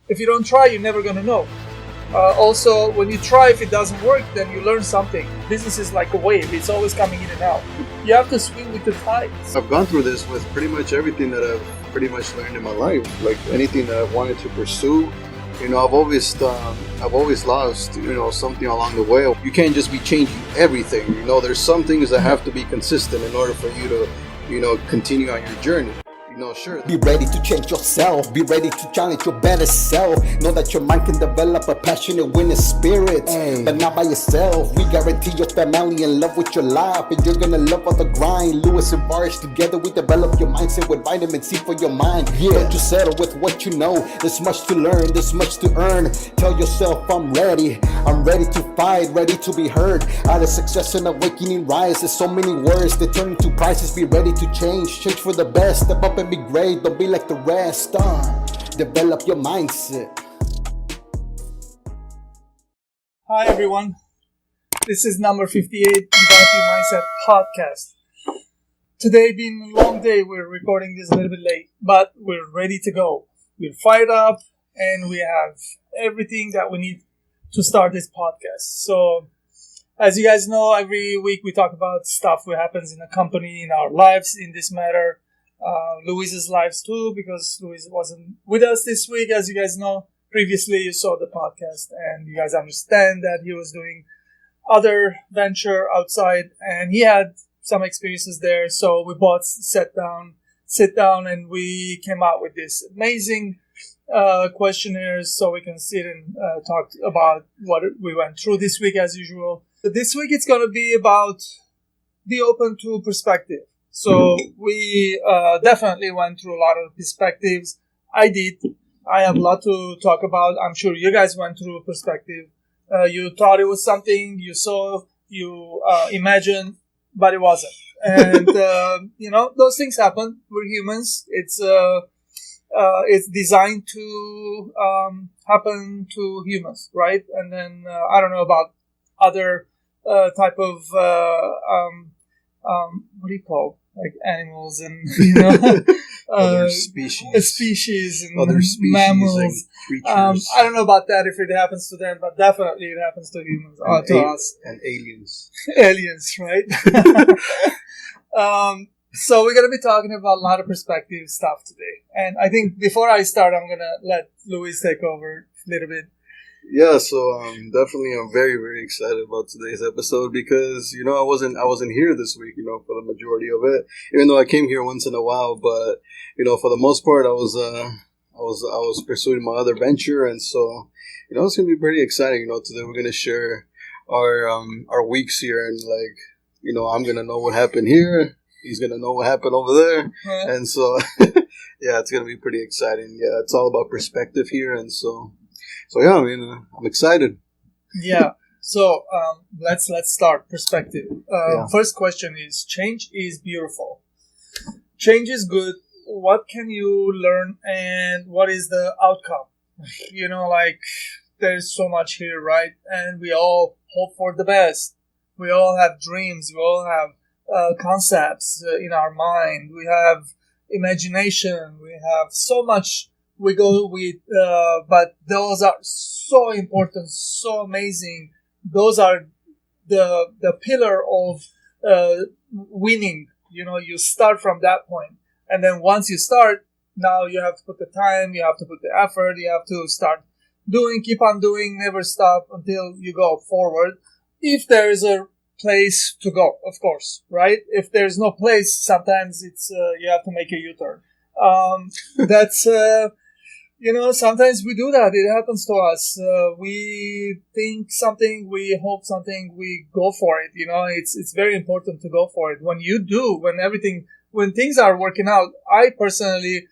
If you don't try, you're never going to know. Also, when you try, if it doesn't work, then you learn something. Business is like a wave. It's always coming in and out. You have to swing with the tides. I've gone through this with pretty much everything that I've pretty much learned in my life. Like anything that I've wanted to pursue, I've always lost, something along the way. You can't just be changing everything. There's some things that have to be consistent in order for you to, continue on your journey. Sure. Be ready to change yourself. Be ready to challenge your better self. Know that your mind can develop a passionate winning spirit, but not by yourself. We guarantee your family in love with your life, and you're gonna love all the grind. Lewis and Bars together, we develop your mindset with vitamin C for your mind. Don't you settle with what you know. There's much to learn, there's much to earn. Tell yourself I'm ready to fight, ready to be heard. Out of success and awakening rise. There's so many words that turn into prices. Be ready to change for the best. Step up and be great, don't be like the rest. Develop your mindset. Hi everyone, this is number 58, Develop Your Mindset podcast. Today being a long day, we're recording this a little bit late, but we're ready to go. We're fired up and we have everything that we need to start this podcast. So, as you guys know, every week we talk about stuff that happens in the company, in our lives, in this matter. Luis's lives too, because Luis wasn't with us this week. As you guys know, previously you saw the podcast and you guys understand that he was doing other venture outside and he had some experiences there. So we both sit down and we came out with this amazing questionnaires so we can sit and talk about what we went through this week as usual. But this week it's going to be about be open to perspective. So we definitely went through a lot of perspectives. I did. I have a lot to talk about. I'm sure you guys went through perspective. You thought it was something you saw, you imagined, but it wasn't. And, those things happen. We're humans. It's designed to happen to humans, right? And then I don't know about other type of, what do you call like animals and other species and other species mammals and creatures. I don't know about that if it happens to them, but definitely it happens to humans, to us and aliens. Right? So we're gonna be talking about a lot of perspective stuff today, and I think before I start, I'm gonna let Luis take over a little bit. Yeah, so definitely I'm very, very excited about today's episode because, I wasn't here this week, for the majority of it, even though I came here once in a while, but, for the most part, I was pursuing my other venture, and so, it's going to be pretty exciting, today we're going to share our weeks here, and I'm going to know what happened here, he's going to know what happened over there, and so, yeah, it's going to be pretty exciting. Yeah, it's all about perspective here, and so yeah, I'm excited. Yeah. So let's start perspective. First question is: change is beautiful. Change is good. What can you learn, and what is the outcome? There's so much here, right? And we all hope for the best. We all have dreams. We all have concepts in our mind. We have imagination. We have so much. We go with, but those are so important, so amazing. Those are the pillar of winning. You start from that point, and then once you start, now you have to put the time, you have to put the effort, you have to start doing, keep on doing, never stop until you go forward. If there is a place to go, of course, right? If there's no place, sometimes it's you have to make a U-turn. That's. Sometimes we do that. It happens to us. We think something, we hope something, we go for it. It's very important to go for it. When you do, when things are working out, I personally,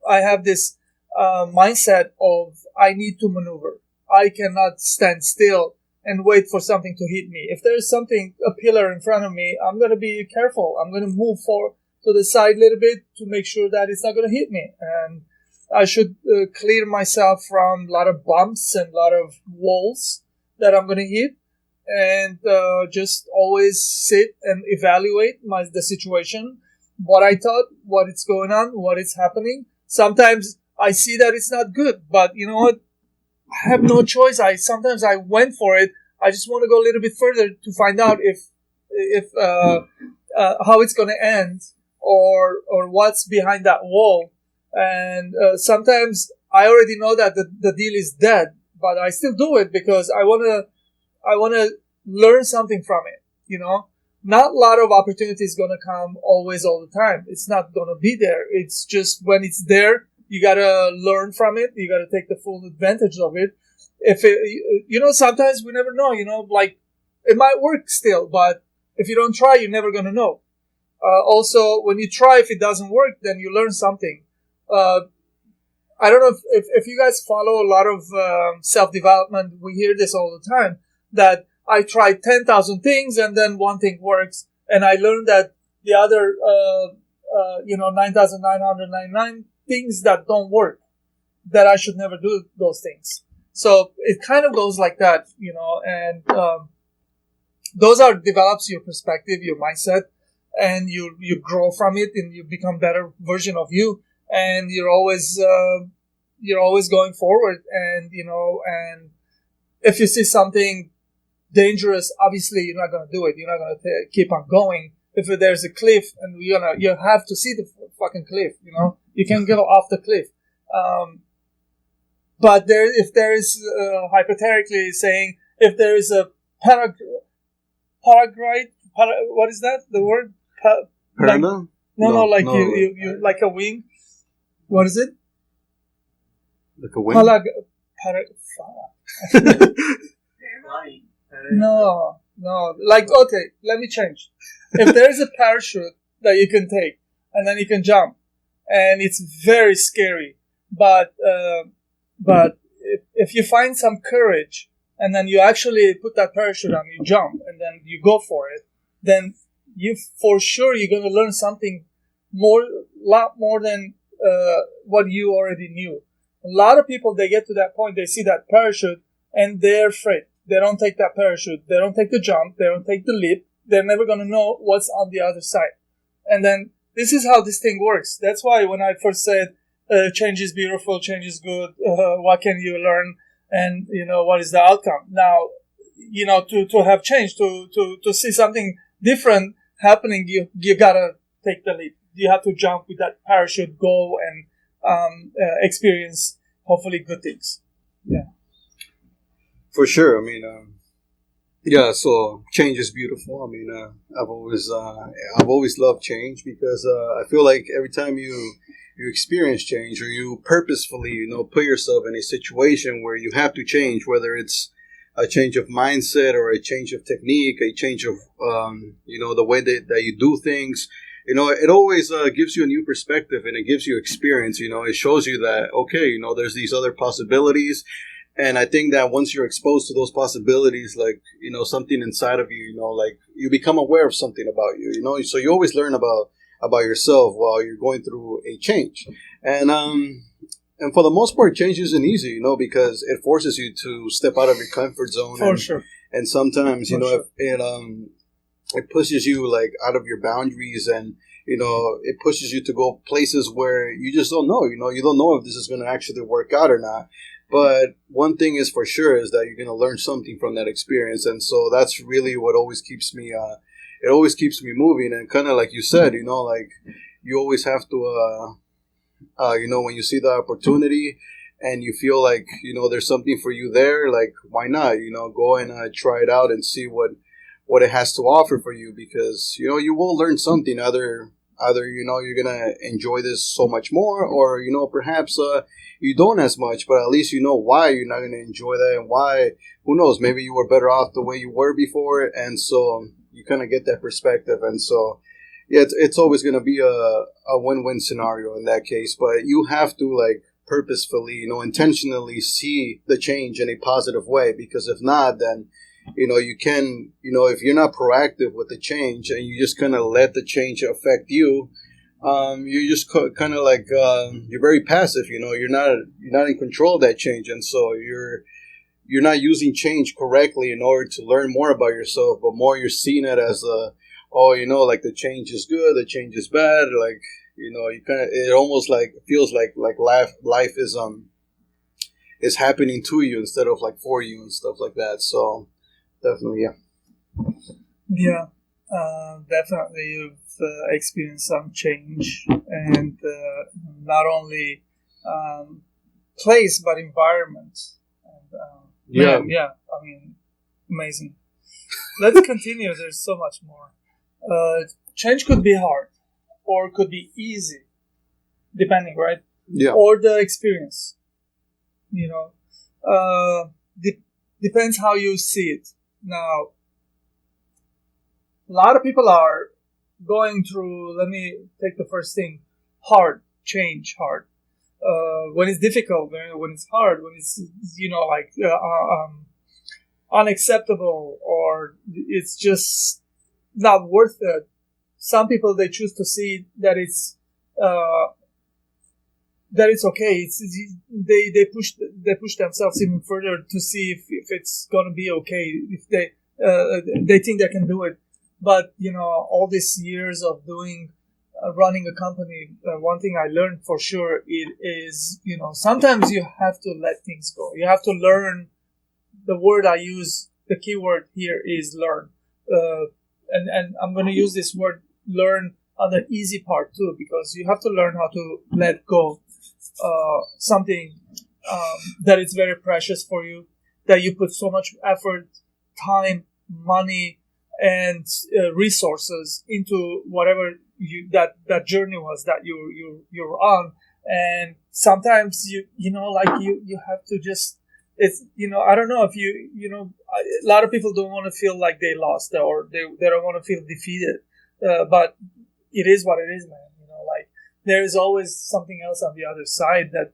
I have this mindset of I need to maneuver. I cannot stand still and wait for something to hit me. If there's a pillar in front of me, I'm going to be careful. I'm going to move to the side a little bit to make sure that it's not going to hit me. And I should clear myself from a lot of bumps and a lot of walls that I'm going to hit, and just always sit and evaluate the situation, what I thought, what is going on, what is happening. Sometimes I see that it's not good, but you know what? I have no choice. Sometimes I went for it. I just want to go a little bit further to find out if how it's going to end, or what's behind that wall. And sometimes I already know that the deal is dead, but I still do it because I want to learn something from it. You know, not a lot of opportunities going to come always all the time. It's not going to be there. It's just when it's there, you got to learn from it. You got to take the full advantage of it. Sometimes we never know, like it might work still, but if you don't try, you're never going to know. Also, when you try, if it doesn't work, then you learn something. I don't know if you guys follow a lot of self-development. We hear this all the time, that I tried 10,000 things and then one thing works. And I learned that the other, 9,999 things that don't work, that I should never do those things. So it kind of goes like that, and those develops your perspective, your mindset, and you grow from it and you become better version of you. And you're always going forward. And, and if you see something dangerous, obviously you're not going to do it. You're not going to keep on going. If there's a cliff and you have to see the fucking cliff, you can go off the cliff. But if there is, hypothetically saying, if there is a paraglide, what is that? The word? Parana? No, you like a wing. What is it? Like a wing? No. Like, okay, let me change. If there's a parachute that you can take, and then you can jump, and it's very scary, but if you find some courage, and then you actually put that parachute on, you jump, and then you go for it, then for sure you're going to learn something lot more than what you already knew. A lot of people, they get to that point, they see that parachute, and they're afraid. They don't take that parachute. They don't take the jump. They don't take the leap. They're never going to know what's on the other side. And then this is how this thing works. That's why when I first said, change is beautiful, change is good, what can you learn, and, what is the outcome? Now, to have change, to see something different happening, you gotta take the leap. You have to jump with that parachute, go and experience, hopefully, good things. Yeah. For sure. I mean, so change is beautiful. I mean, I've always loved change because I feel like every time you experience change, or you purposefully, put yourself in a situation where you have to change, whether it's a change of mindset or a change of technique, a change of, the way that you do things, it always gives you a new perspective, and it gives you experience. It shows you that, okay, there's these other possibilities. And I think that once you're exposed to those possibilities, like, something inside of you, like you become aware of something about you, so you always learn about yourself while you're going through a change. And for the most part, change isn't easy, because it forces you to step out of your comfort zone. For sure. And sometimes, it pushes you like out of your boundaries, and, it pushes you to go places where you just don't know, you don't know if this is going to actually work out or not. But one thing is for sure is that you're going to learn something from that experience. And so that's really what always keeps me, it always keeps me moving. And kind of like you said, like you always have to, when you see the opportunity and you feel like, there's something for you there, like, why not, go and try it out and see what it has to offer for you, because, you will learn something. Either, you're going to enjoy this so much more, or, perhaps, you don't as much, but at least you know why you're not going to enjoy that, and why, who knows, maybe you were better off the way you were before. And so you kind of get that perspective. And so, yeah, it's always going to be a win-win scenario in that case. But you have to, like, purposefully, intentionally see the change in a positive way, because if not, then, you can, if you're not proactive with the change and you just kind of let the change affect you, you're just kind of like, you're very passive, you're not in control of that change. And so you're not using change correctly in order to learn more about yourself, but more you're seeing it as like the change is good, the change is bad. Like, You know, you kind of, it almost like feels like life is happening to you instead of like for you and stuff like that. So definitely, yeah. Yeah, definitely. You've experienced some change, and not only place but environment. And, Yeah. man, yeah. I mean, amazing. Let's continue. There's so much more. Change could be hard, or could be easy, depending, right? Yeah. Or the experience. You know, depends how you see it. Now, a lot of people are going through, let me take the first thing, hard, change, hard. When it's difficult, when it's hard, when it's, like unacceptable, or it's just not worth it. Some people, they choose to see that it's okay. They push themselves even further to see if it's gonna be okay. If they think they can do it. But, all these years of running a company, one thing I learned for sure is, sometimes you have to let things go. You have to learn. The word I use, the key word here is learn. And I'm going to use this word learn on the easy part too, because you have to learn how to let go something that is very precious for you, that you put so much effort, time, money, and resources into whatever that journey was that you're on. And sometimes you have to just, it's, I don't know if a lot of people don't want to feel like they lost, or they don't want to feel defeated, but it is what it is, man. Like, there is always something else on the other side that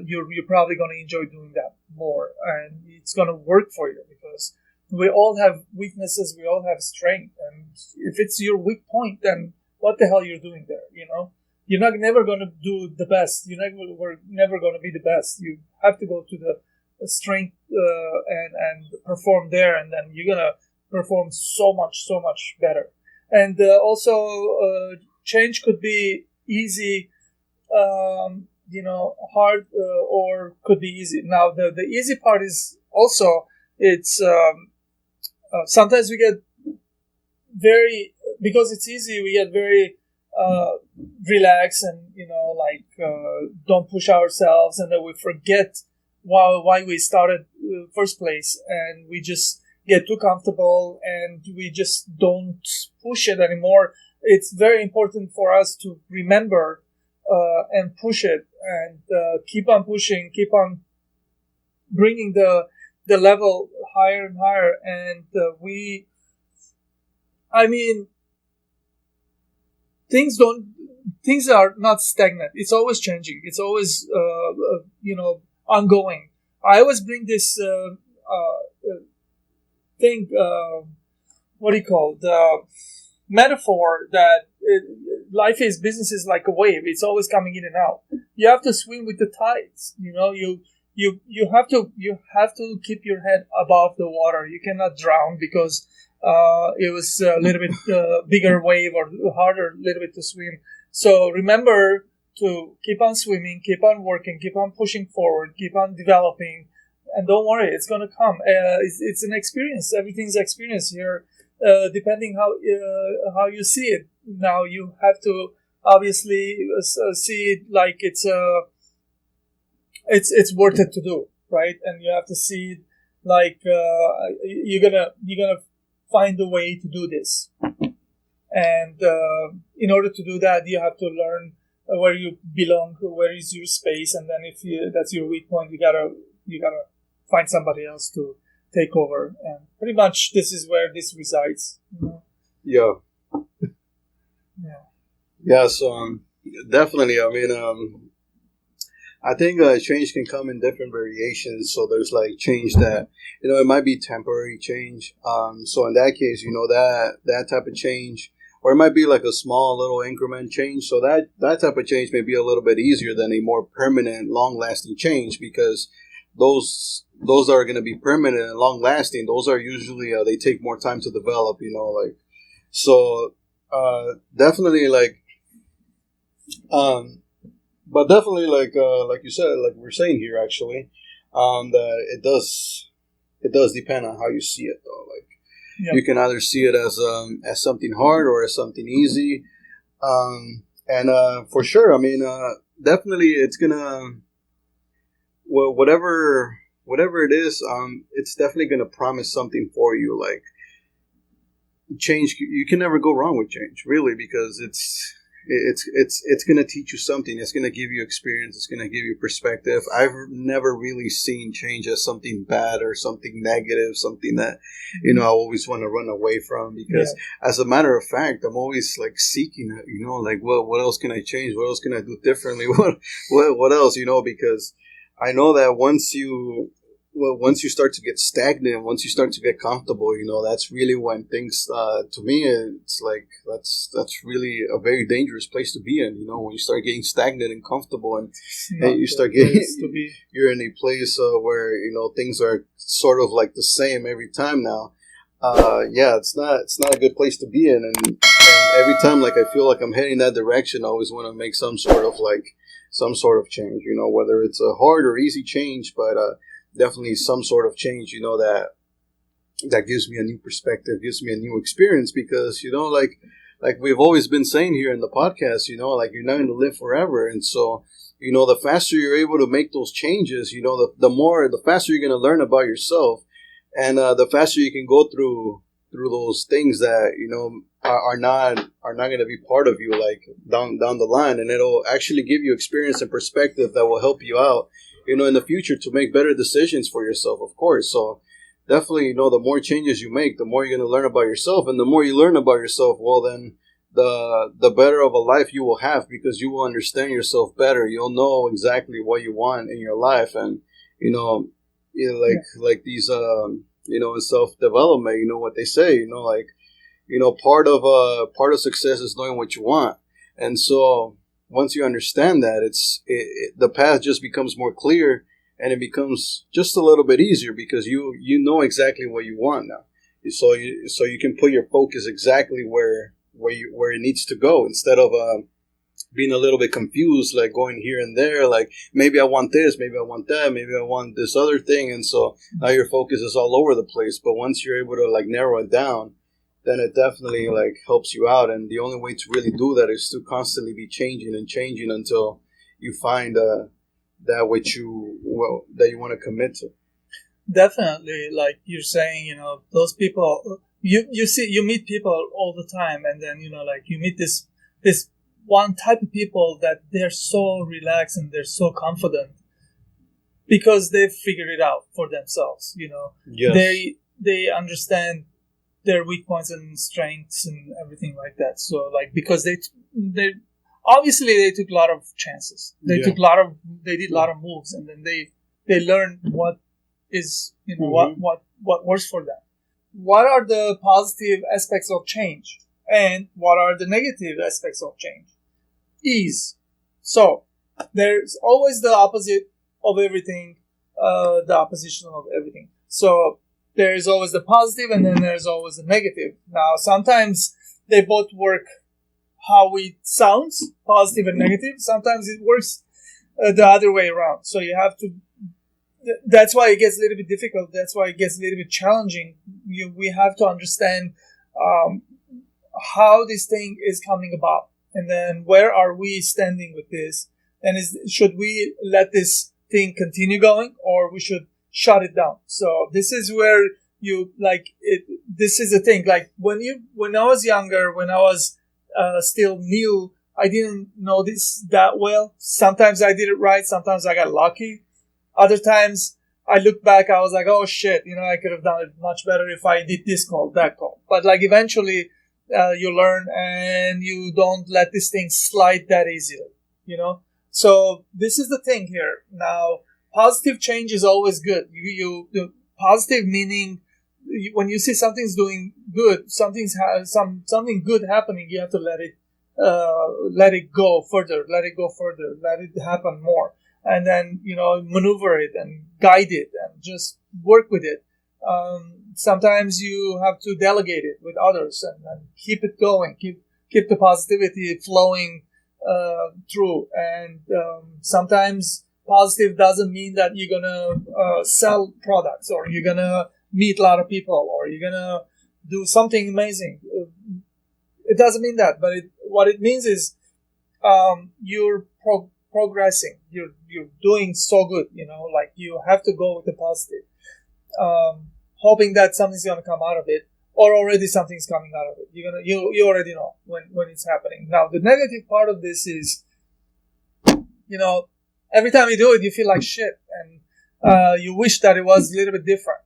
you're probably going to enjoy doing that more, and it's going to work for you, because we all have weaknesses, we all have strength, and if it's your weak point, then what the hell you're doing there? You're never going to do the best. We're never going to be the best. You have to go to the strength and perform there, and then you're gonna perform so much better. And also, change could be easy, hard, or could be easy. Now, the easy part is also, it's sometimes we get because it's easy, we get very relaxed, and don't push ourselves, and then we forget why we started first place, and we just get too comfortable, and we just don't push it anymore. It's very important for us to remember and push it, and keep on pushing, keep on bringing the level higher and higher. And things are not stagnant. It's always changing. It's always ongoing. I always bring this thing, what do you call the metaphor that business is like a wave. It's always coming in and out. You have to swim with the tides. You have to keep your head above the water. You cannot drown because it was a little bit bigger wave, or harder a little bit to swim. So remember to keep on swimming, keep on working, keep on pushing forward, keep on developing, and don't worry, it's going to come. It's an experience. Everything's experience here, depending how you see it. Now you have to obviously see it like it's worth it to do, right? And you have to see it like you're gonna find a way to do this. And in order to do that, you have to learn where you belong, where is your space, and then if that's your weak point, you gotta find somebody else to take over. And pretty much this is where this resides. Yeah. Yeah. So definitely. I think change can come in different variations. So there's like change that, it might be temporary change. So in that case, that type of change, or it might be like a small little increment change. So that type of change may be a little bit easier than a more permanent, long-lasting change, because those that are going to be permanent and long-lasting, those are usually, they take more time to develop, so definitely, like, But definitely, like you said, like we're saying here, actually, that it does depend on how you see it, though. Like Yep. you can either see it as something hard or as something easy, and for sure, I mean, definitely, it's gonna well, whatever it is, it's definitely gonna promise something for you. Like change, you can never go wrong with change, really, because it's going to teach you something. It's going to give you experience. It's going to give you perspective. I've never really seen change as something bad or something negative, something that I always want to run away from, because as a matter of fact, I'm always like seeking it, like what else can I change, what else can I do differently, what else, because I know that once you start to get stagnant, once you start to get comfortable, that's really when things, to me, it's like that's really a very dangerous place to be in. When you start getting stagnant and comfortable, and you start getting, you're in a place where things are sort of like the same every time now. It's not a good place to be in, and every time like I feel like I'm heading that direction, I always want to make some sort of change. Whether it's a hard or easy change, but definitely some sort of change, that gives me a new perspective, gives me a new experience, because, like we've always been saying here in the podcast, like you're not going to live forever. And so, the faster you're able to make those changes, the faster you're going to learn about yourself, and the faster you can go through those things that, are not going to be part of you, like down the line. And it'll actually give you experience and perspective that will help you out, in the future, to make better decisions for yourself, of course. So definitely, the more changes you make, the more you're going to learn about yourself. And the more you learn about yourself, well, then the better of a life you will have, because you will understand yourself better. You'll know exactly what you want in your life. And, like these, in self-development, what they say, part of success is knowing what you want. And so once you understand that, the path just becomes more clear, and it becomes just a little bit easier, because you know exactly what you want now. So you can put your focus exactly where it needs to go, instead of being a little bit confused, like going here and there, like maybe I want this, maybe I want that, maybe I want this other thing, and so now your focus is all over the place. But once you're able to like narrow it down, then it definitely like helps you out. And the only way to really do that is to constantly be changing and changing until you find that that you want to commit to. Definitely, like you're saying, those people, you meet people all the time, and then like you meet this one type of people that they're so relaxed and they're so confident because they've figured it out for themselves. Yes. They understand their weak points and strengths and everything like that. So like, because they obviously they took a lot of chances. They did a lot of moves, and then they learned what is what works for them. What are the positive aspects of change, and what are the negative aspects of change? Ease. So there's always the opposite of everything, the opposition of everything. So there is always the positive, and then there's always the negative. Now, sometimes they both work how it sounds, positive and negative. Sometimes it works the other way around. So you have to, that's why it gets a little bit difficult. That's why it gets a little bit challenging. We have to understand how this thing is coming about. And then where are we standing with this? And should we let this thing continue going, or we should shut it down? So this is where this is the thing. Like when I was younger, when I was still new, I didn't know this that well. Sometimes I did it right. Sometimes I got lucky. Other times I look back, I was like, oh shit, I could have done it much better if I did this call, that call. But like eventually you learn, and you don't let this thing slide that easily, So this is the thing here. Now, positive change is always good. The positive meaning, when you see something's doing good, something good happening, you have to let it go further, let it happen more, and then maneuver it and guide it and just work with it. Sometimes you have to delegate it with others and keep it going, keep the positivity flowing true. And sometimes positive doesn't mean that you're gonna sell products, or you're gonna meet a lot of people, or you're gonna do something amazing. It doesn't mean that, but what it means is you're progressing. You're doing so good. Like you have to go with the positive, hoping that something's gonna come out of it, or already something's coming out of it. You already know when it's happening. Now the negative part of this is, every time you do it, you feel like shit, and you wish that it was a little bit different,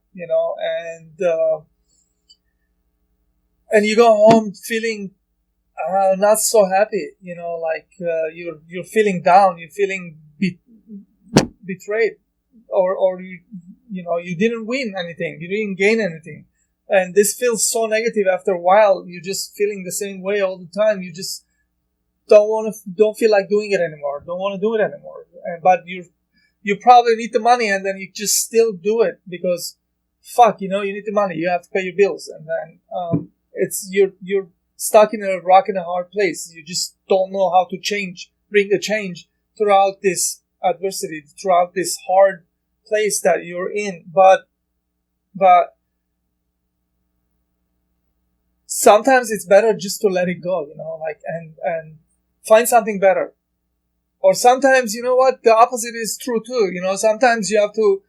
and you go home feeling not so happy, like you're feeling down, you're feeling betrayed, or you didn't win anything, you didn't gain anything, and this feels so negative. After a while, you're just feeling the same way all the time. You just don't feel like doing it anymore, don't want to do it anymore, but you probably need the money, and then you just still do it because you need the money, you have to pay your bills, and then it's you're stuck in a rock and a hard place. You just don't know how to bring the change throughout this adversity, throughout this hard place that you're in. But sometimes it's better just to let it go, and find something better. Or sometimes, the opposite is true too. Sometimes you have to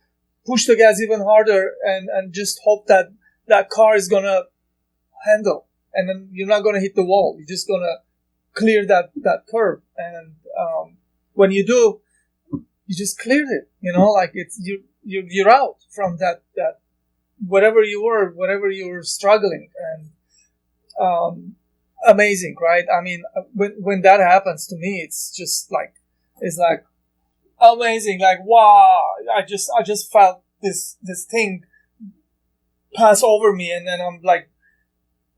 push the gas even harder and just hope that car is gonna handle, and then you're not gonna hit the wall. You're just gonna clear that curve, and when you do, you just cleared it. Like it's you're out from that whatever you were struggling, and amazing, right? I mean, when that happens to me, it's like amazing. Like, wow, I just felt this thing pass over me, and then I'm like,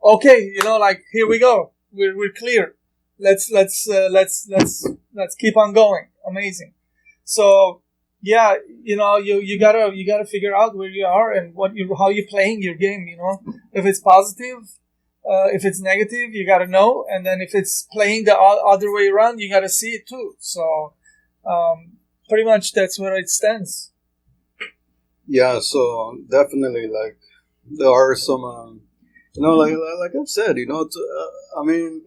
okay, like, here we go. We're clear. Let's keep on going. Amazing. So yeah, you gotta figure out where you are and how you're playing your game. If it's positive, if it's negative, you gotta know, and then if it's playing the other way around, you gotta see it too. So pretty much that's where it stands. Yeah, so definitely, like, there are some, like I've said, I mean,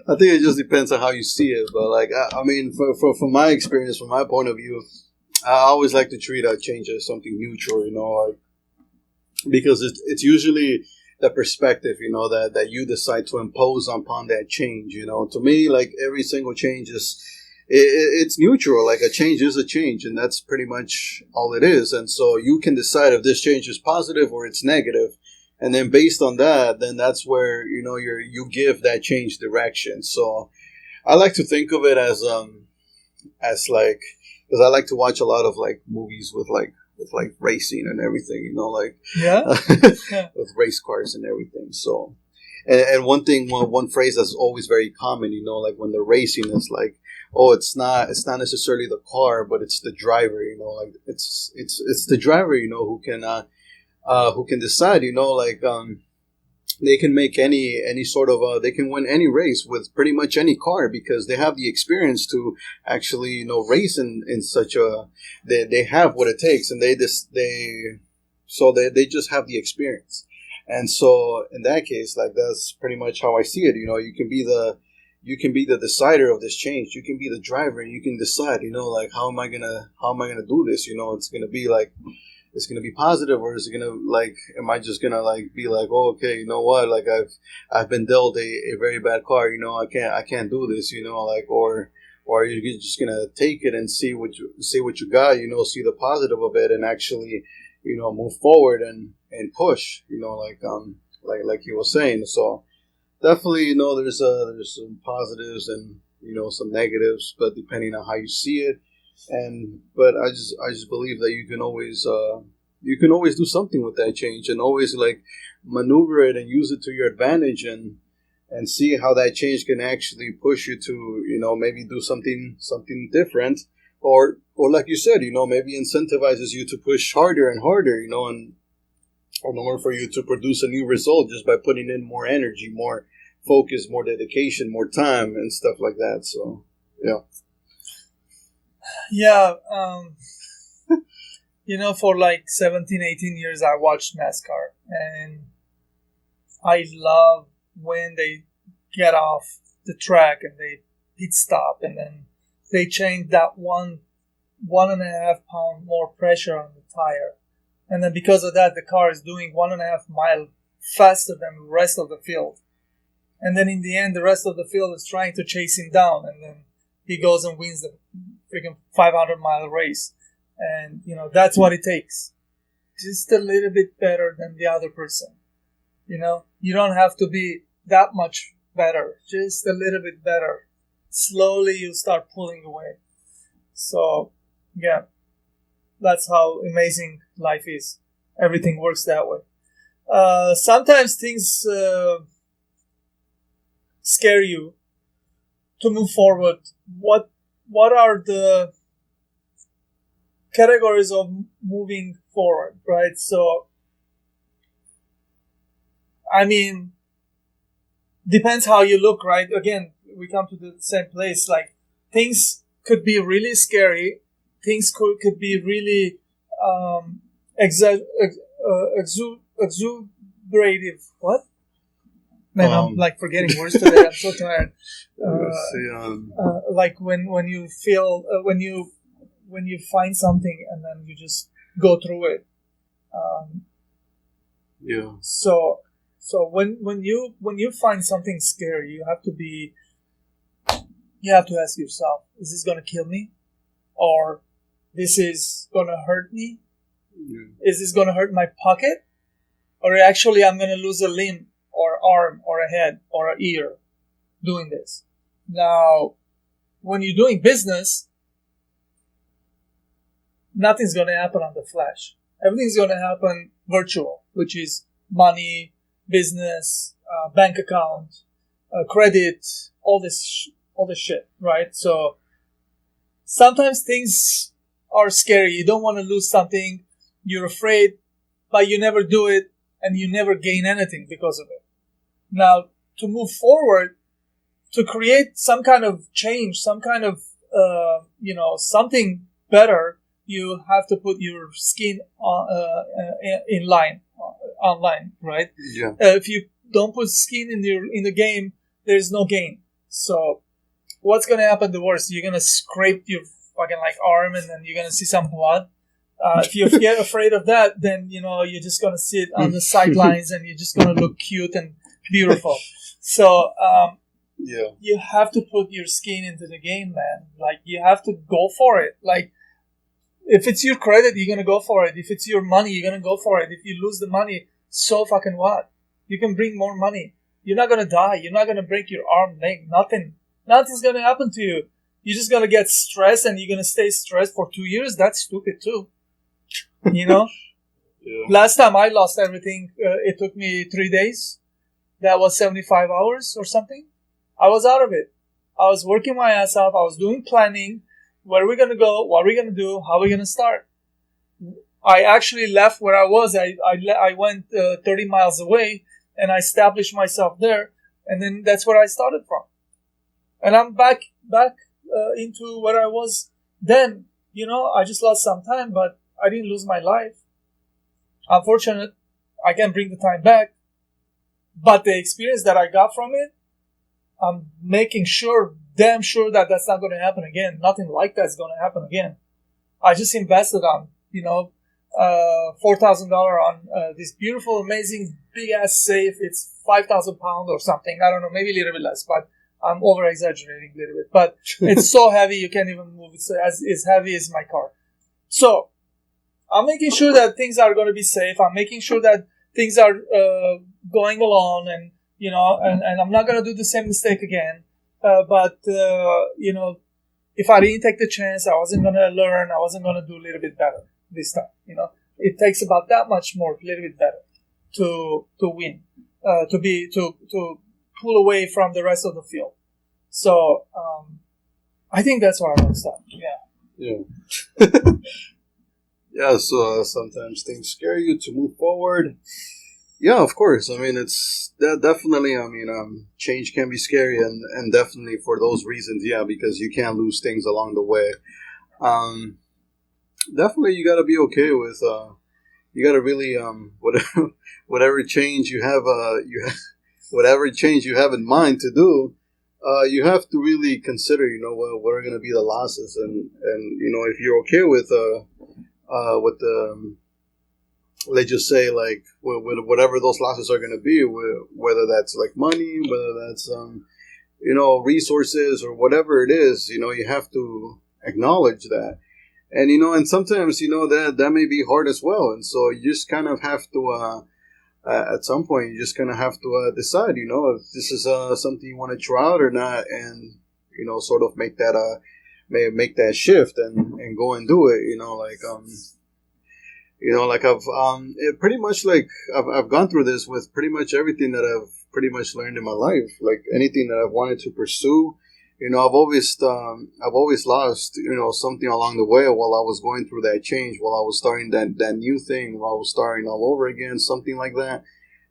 I think it just depends on how you see it. But like, I mean, from my experience, from my point of view, I always like to treat a change as something neutral, like, because it's usually the perspective, that you decide to impose upon that change. To me, like, every single change it's neutral. Like, a change is a change, and that's pretty much all it is. And so you can decide if this change is positive or it's negative. And then based on that, then that's where, you give that change direction. So I like to think of it as like, because I like to watch a lot of like movies with racing and everything, like, yeah, with race cars and everything. So, and one phrase that's always very common, like, when they're racing, it's like, oh, it's not necessarily the car, but it's the driver, like, it's the driver, who can decide, like, they can make any sort of they can win any race with pretty much any car, because they have the experience to actually, race in such a, they have what it takes, and they just have the experience. And so in that case, like, that's pretty much how I see it. You can be the decider of this change. You can be the driver, and you can decide, like, how am I gonna do this? It's gonna be like, it's gonna be positive, or is it gonna, like, am I just gonna, like, be like, oh, okay, you know what, like, I've been dealt a very bad car, I can't do this, like, or you're just gonna take it and see what you got, see the positive of it, and actually, move forward and push, like you were saying. So definitely, there's some positives and, some negatives, but depending on how you see it. But I just believe that you can always do something with that change, and always, like, maneuver it and use it to your advantage, and see how that change can actually push you to, maybe do something different, or like you said, maybe incentivizes you to push harder and harder, and in order for you to produce a new result, just by putting in more energy, more focus, more dedication, more time, and stuff like that. So, yeah. Yeah. For like 17, 18 years, I watched NASCAR, and I love when they get off the track and they pit stop, and then they change that 1.5 pound more pressure on the tire. And then because of that, the car is doing 1.5 mile faster than the rest of the field. And then in the end, the rest of the field is trying to chase him down, and then he goes and wins the freaking 500-mile race. And, that's what it takes. Just a little bit better than the other person. You don't have to be that much better. Just a little bit better. Slowly you start pulling away. So, yeah. That's how amazing life is. Everything works that way. Sometimes things scare you to move forward. What are the categories of moving forward, right? So, depends how you look, right? Again, we come to the same place. Like, things could be really scary. Things could be really exuberative. What? Man, I'm like forgetting words today. I'm so tired. Like when you feel when you find something and then you just go through it. Yeah. So when you find something scary, you have to ask yourself: is this gonna kill me, or this is gonna hurt me? Yeah. Is this gonna hurt my pocket, or actually I'm gonna lose a limb or arm or a head or an ear doing this? Now, when you're doing business, nothing's going to happen on the flash. Everything's going to happen virtual, which is money, business, bank account, credit, all this shit, right? So sometimes things are scary. You don't want to lose something. You're afraid, but you never do it, and you never gain anything because of it. Now, to move forward, to create some kind of change, some kind of, something better, you have to put your skin online, right? Yeah. If you don't put skin in the game, there's no gain. So, what's gonna happen? The worst, you're gonna scrape your fucking arm, and then you're gonna see some blood. If you get afraid of that, then you're just gonna sit on the sidelines, and you're just gonna look cute and beautiful. So, yeah, you have to put your skin into the game, man. Like, you have to go for it. Like, if it's your credit, you're gonna go for it. If it's your money, you're gonna go for it. If you lose the money, so fucking what? You can bring more money. You're not gonna die. You're not gonna break your arm, leg, nothing. Nothing's gonna happen to you. You're just gonna get stressed, and you're gonna stay stressed for 2 years. That's stupid too. Yeah. Last time I lost everything, it took me 3 days. That was 75 hours or something. I was out of it. I was working my ass off. I was doing planning. Where are we going to go? What are we going to do? How are we going to start? I actually left where I was. I went 30 miles away, and I established myself there. And then that's where I started from. And I'm back into where I was then. I just lost some time, but I didn't lose my life. Unfortunate, I can't bring the time back. But the experience that I got from it, I'm making damn sure that that's not going to happen again. Nothing like that's going to happen again. I just invested on, $4,000 on this beautiful, amazing, big-ass safe. It's 5,000 pounds or something. I don't know, maybe a little bit less, but I'm over-exaggerating a little bit. But it's so heavy, you can't even move it. As heavy as my car. So, I'm making sure that things are going to be safe. I'm making sure that things are going along, and and I'm not going to do the same mistake again. But if I didn't take the chance, I wasn't going to learn. I wasn't going to do a little bit better this time. It takes about that much more, a little bit better, to win, to pull away from the rest of the field. So I think that's where I want to start. Yeah. Yeah. So sometimes things scare you to move forward. Yeah, of course. I mean, it's definitely. I mean, change can be scary, and definitely for those reasons, yeah, because you can lose things along the way. Um, Definitely, you got to be okay with. You got to really whatever whatever change you have whatever change you have in mind to do. You have to really consider, what are going to be the losses, and if you're okay with the let's just say like whatever those losses are going to be, whether that's like money, whether that's resources or whatever it is, you have to acknowledge that. And and sometimes that may be hard as well, and so you just kind of have to at some point you just kind of have to decide, if this is something you want to try out or not, and sort of make that shift and go and do it. Like I've pretty much like I've gone through this with pretty much everything that I've pretty much learned in my life. Like anything that I've wanted to pursue, I've always lost something along the way while I was going through that change, while I was starting that new thing, while I was starting all over again, something like that.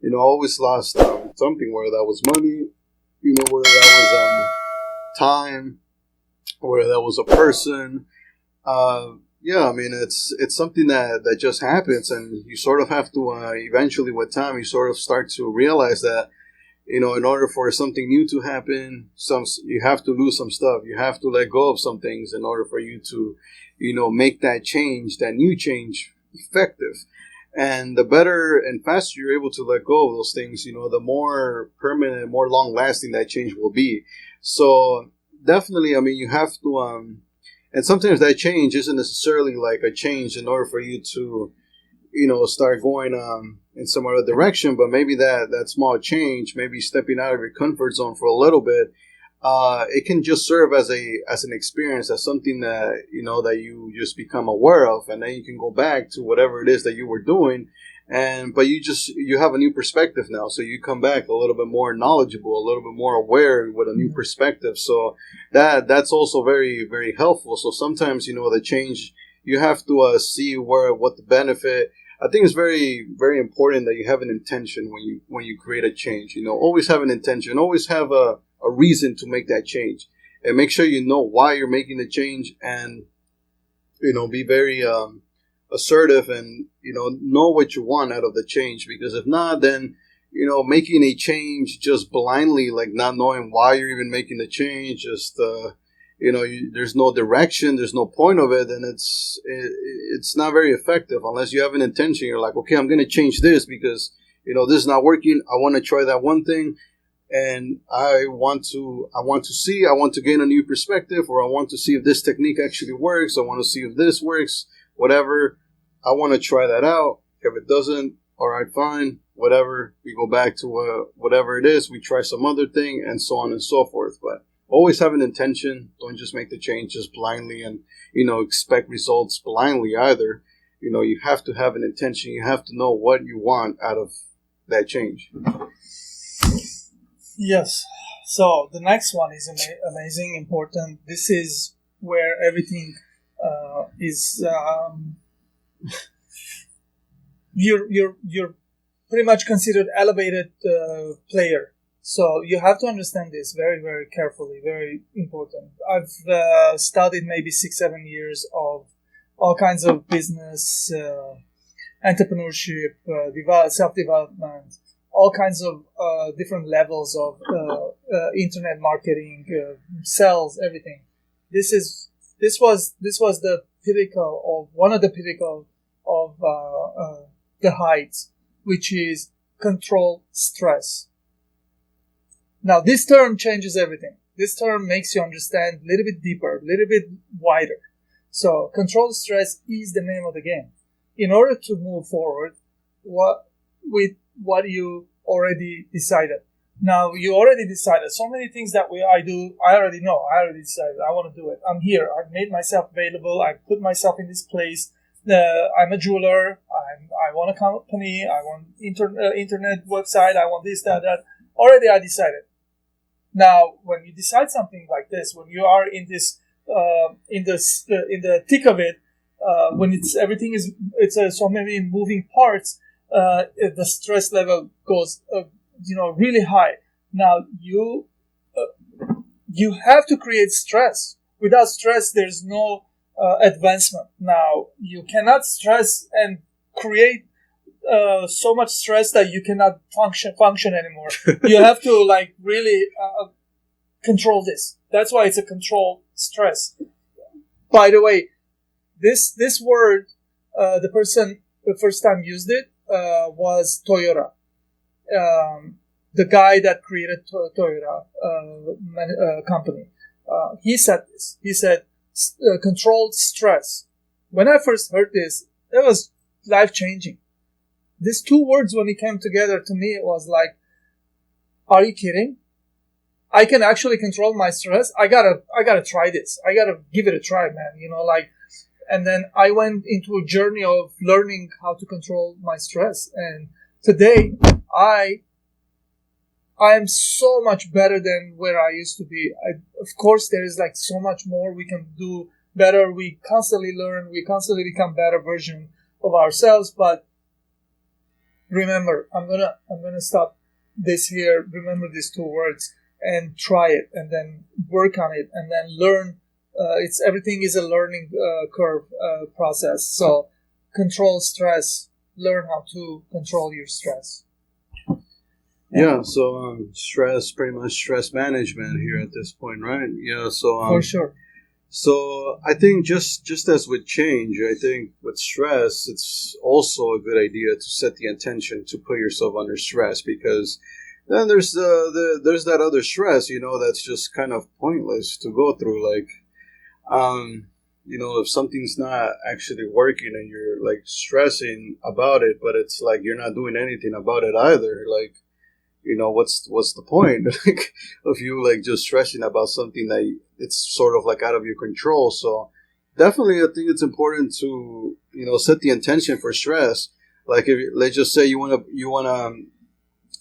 I always lost something, whether that was money, whether that was time, whether that was a person. Yeah, I mean, it's something that just happens, and you sort of have to eventually, with time, you sort of start to realize that in order for something new to happen, you have to lose some stuff. You have to let go of some things in order for you to, make that change, that new change, effective. And the better and faster you're able to let go of those things, the more permanent, more long lasting that change will be. So definitely, I mean, you have to. And sometimes that change isn't necessarily like a change in order for you to, start going in some other direction, but maybe that small change, maybe stepping out of your comfort zone for a little bit, it can just serve as an experience, as something that that you just become aware of, and then you can go back to whatever it is that you were doing, but you have a new perspective now, so you come back a little bit more knowledgeable, a little bit more aware with a new perspective. So that's also very, very helpful. So sometimes the change, you have to see what the benefit. I think it's very, very important that you have an intention when you create a change. Always have an intention, always have a reason to make that change, and make sure you know why you're making the change, and be very assertive, and know what you want out of the change. Because if not, then making a change just blindly, like not knowing why you're even making the change, just there's no direction, there's no point of it, and it's not very effective unless you have an intention. You're like, okay, I'm going to change this because this is not working. I want to try that one thing, and I want to gain a new perspective, or I want to see if this technique actually works. I want to see if this works, whatever. I want to try that out. If it doesn't, all right, fine, whatever. We go back to whatever it is. We try some other thing, and so on and so forth. But always have an intention. Don't just make the change just blindly and, expect results blindly either. You have to have an intention. You have to know what you want out of that change. Yes. So the next one is amazing, important. This is where everything is. You're pretty much considered elevated player. So you have to understand this very, very carefully. Very important. I've studied maybe 6-7 years of all kinds of business, entrepreneurship, self-development, all kinds of different levels of internet marketing, sales, everything. This was the pinnacle of one of the pinnacle of the heights, which is control stress. Now, this term changes everything. This term makes you understand a little bit deeper, a little bit wider. So, control stress is the name of the game. In order to move forward, with what you already decided. Now, you already decided. So many things that I already know. I already decided. I want to do it. I'm here. I've made myself available. I've put myself in this place. I'm a jeweler. I want a company. I want internet website. I want this, that. Already I decided. Now, when you decide something like this, when you are in this, in the thick of it, when it's so many moving parts, the stress level goes, really high. Now you have to create stress. Without stress, there's no advancement. Now you cannot stress and create so much stress that you cannot function anymore. You have to really control this. That's why it's a controlled stress. By the way, this word, the person the first time used it was Toyota. The guy that created Toyota company. He said this. He said, controlled stress. When I first heard this, it was life-changing. These two words, when it came together, to me, it was like, are you kidding? I can actually control my stress. I gotta try this. I gotta give it a try, man. And then I went into a journey of learning how to control my stress. And today, I am so much better than where I used to be. Of course, there is so much more we can do better. We constantly learn. We constantly become better version of ourselves. But remember, I'm gonna stop this here. Remember these two words and try it, and then work on it, and then learn. Everything is a learning curve process. So control stress. Learn how to control your stress. Yeah, so stress, pretty much stress management here at this point, right? Yeah, so for sure. So I think just as with change, I think with stress, it's also a good idea to set the intention to put yourself under stress, because then there's that other stress, that's just kind of pointless to go through. If something's not actually working and you're stressing about it, but it's you're not doing anything about it either, what's the point of you just stressing about something that it's sort of out of your control? So definitely, I think it's important to set the intention for stress. If let's just say you want to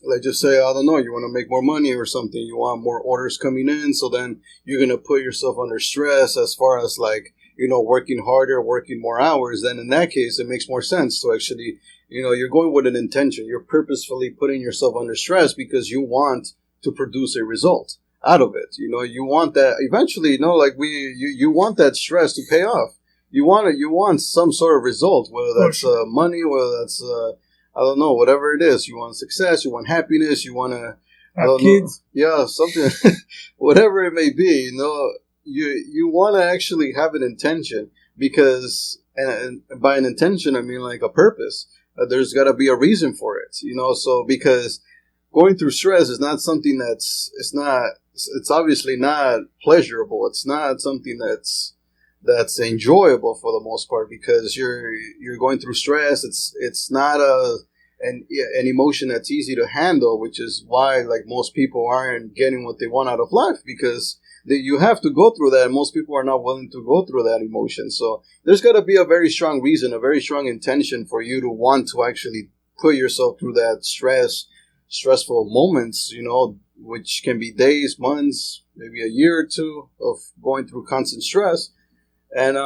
let's just say, I don't know, you want to make more money or something, you want more orders coming in, so then you're gonna put yourself under stress as far as working harder, working more hours. Then in that case, it makes more sense to actually, you're going with an intention. You're purposefully putting yourself under stress because you want to produce a result out of it. You want that eventually, you want that stress to pay off. You want some sort of result, whether that's money, whether that's, I don't know, whatever it is. You want success, you want happiness, you want to, I don't kids. know. Yeah, something, whatever it may be, you want to actually have an intention, because, and by an intention, I mean a purpose. There's got to be a reason for it, so because going through stress is not something it's obviously not pleasurable. It's not something that's enjoyable for the most part, because you're going through stress. It's not an emotion that's easy to handle, which is why most people aren't getting what they want out of life, because you have to go through that, and most people are not willing to go through that emotion. So there's got to be a very strong reason, a very strong intention for you to want to actually put yourself through that stressful moments, which can be days, months, maybe a year or two of going through constant stress. And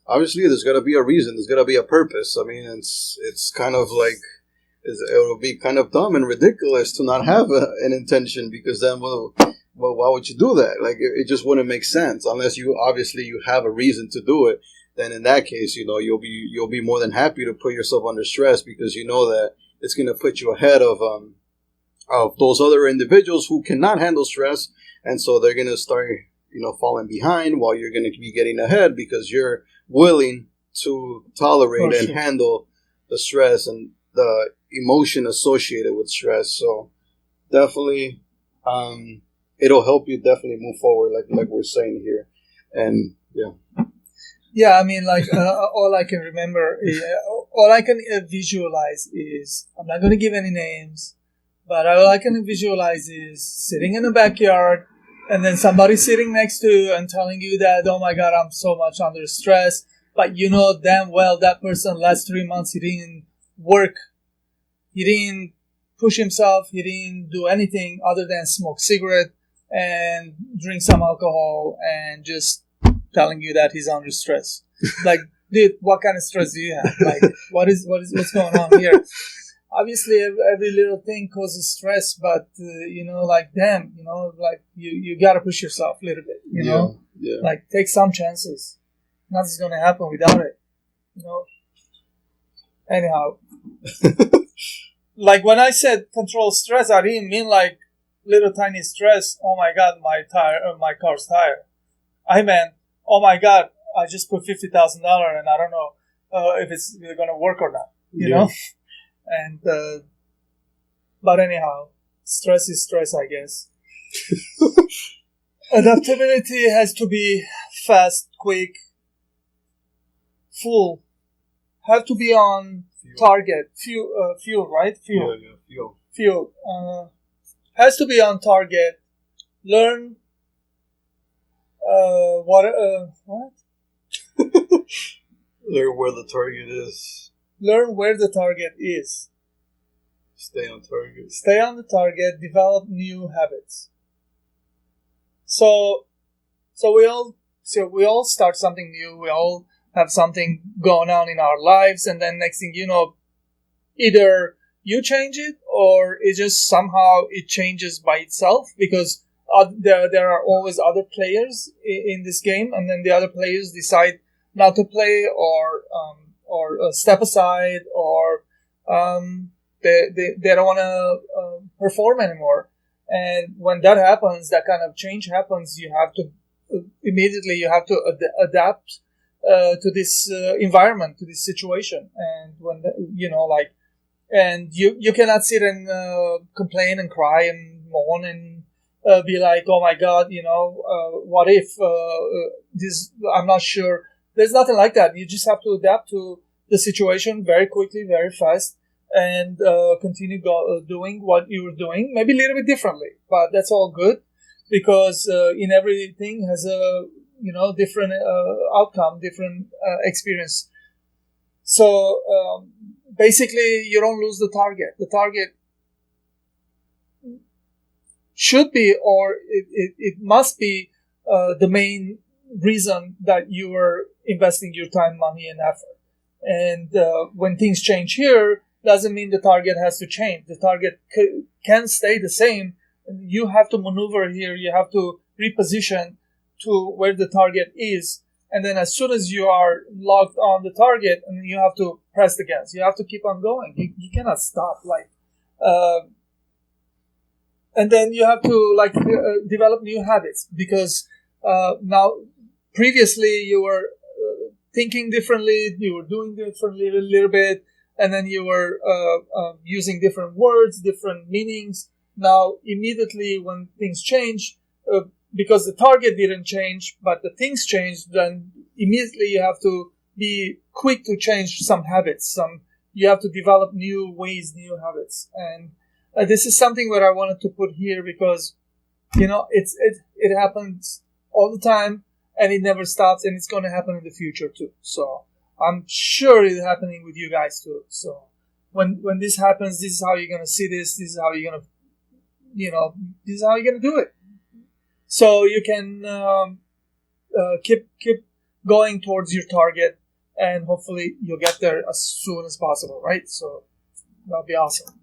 obviously there's got to be a reason, there's got to be a purpose. I mean, it's kind of it would be kind of dumb and ridiculous to not have an intention, because then, well, why would you do that? It just wouldn't make sense unless you have a reason to do it. Then in that case, you'll be more than happy to put yourself under stress, because you know that it's going to put you ahead of those other individuals who cannot handle stress, and so they're going to start falling behind while you're going to be getting ahead, because you're willing to tolerate and handle the stress and the emotion associated with stress. So definitely, it'll help you definitely move forward, like we're saying here. And yeah, I mean, all I can remember, all I can visualize is, I'm not going to give any names, but all I can visualize is sitting in the backyard, and then somebody sitting next to you and telling you that, oh my God, I'm so much under stress. But damn well that person last 3 months, he didn't work. He didn't push himself. He didn't do anything other than smoke cigarette and drink some alcohol, and just telling you that he's under stress. dude, what kind of stress do you have? Like, what's going on here? Obviously, every little thing causes stress, but like, damn, like you gotta push yourself a little bit, like take some chances. Nothing's gonna happen without it, Anyhow, like when I said control stress, I didn't mean like little tiny stress. Oh my God, my car's tire. I meant, oh my God, I just put $50,000 and I don't know if it's gonna work or not, you know. And but anyhow, stress is stress, I guess. Adaptability has to be fast, quick, full. Have to be on target. Fuel, right? Fuel. Yeah, fuel. Fuel. Has to be on target. Learn. What? Learn where the target is. Learn where the target is. Stay on target. Stay on the target. Develop new habits. So we all start something new. We all have something going on in our lives, and then next thing you know, either you change it or it just somehow it changes by itself, because there are always other players in this game, and then the other players decide not to play or step aside, or they don't want to perform anymore. And when that happens, that kind of change happens, you have to immediately adapt to this environment, to this situation. And when and you cannot sit and complain and cry and moan and be like, oh my God, what if this? I'm not sure. There's nothing like that. You just have to adapt to the situation very quickly, very fast, and continue doing what you were doing, maybe a little bit differently, but that's all good, because in everything has a different outcome, different experience. So basically, you don't lose the target. The target should be, or it must be, the main reason that you are investing your time, money, and effort. And when things change here, doesn't mean the target has to change. The target can stay the same. You have to maneuver here. You have to reposition to where the target is. And then as soon as you are locked on the target, and you have to press the gas. You have to keep on going. You cannot stop. And then you have to develop new habits, because now previously you were thinking differently, you were doing differently a little bit, and then you were using different words, different meanings. Now, immediately when things change, because the target didn't change, but the things changed, then immediately you have to be quick to change some habits. You have to develop new ways, new habits. And this is something that I wanted to put here, because, it happens all the time, and it never stops, and it's going to happen in the future too. So I'm sure it's happening with you guys too. So when this happens, this is how you're going to see this. This is how you're going to, this is how you're going to do it. So you can keep going towards your target, and hopefully you'll get there as soon as possible, right? So that'll be awesome.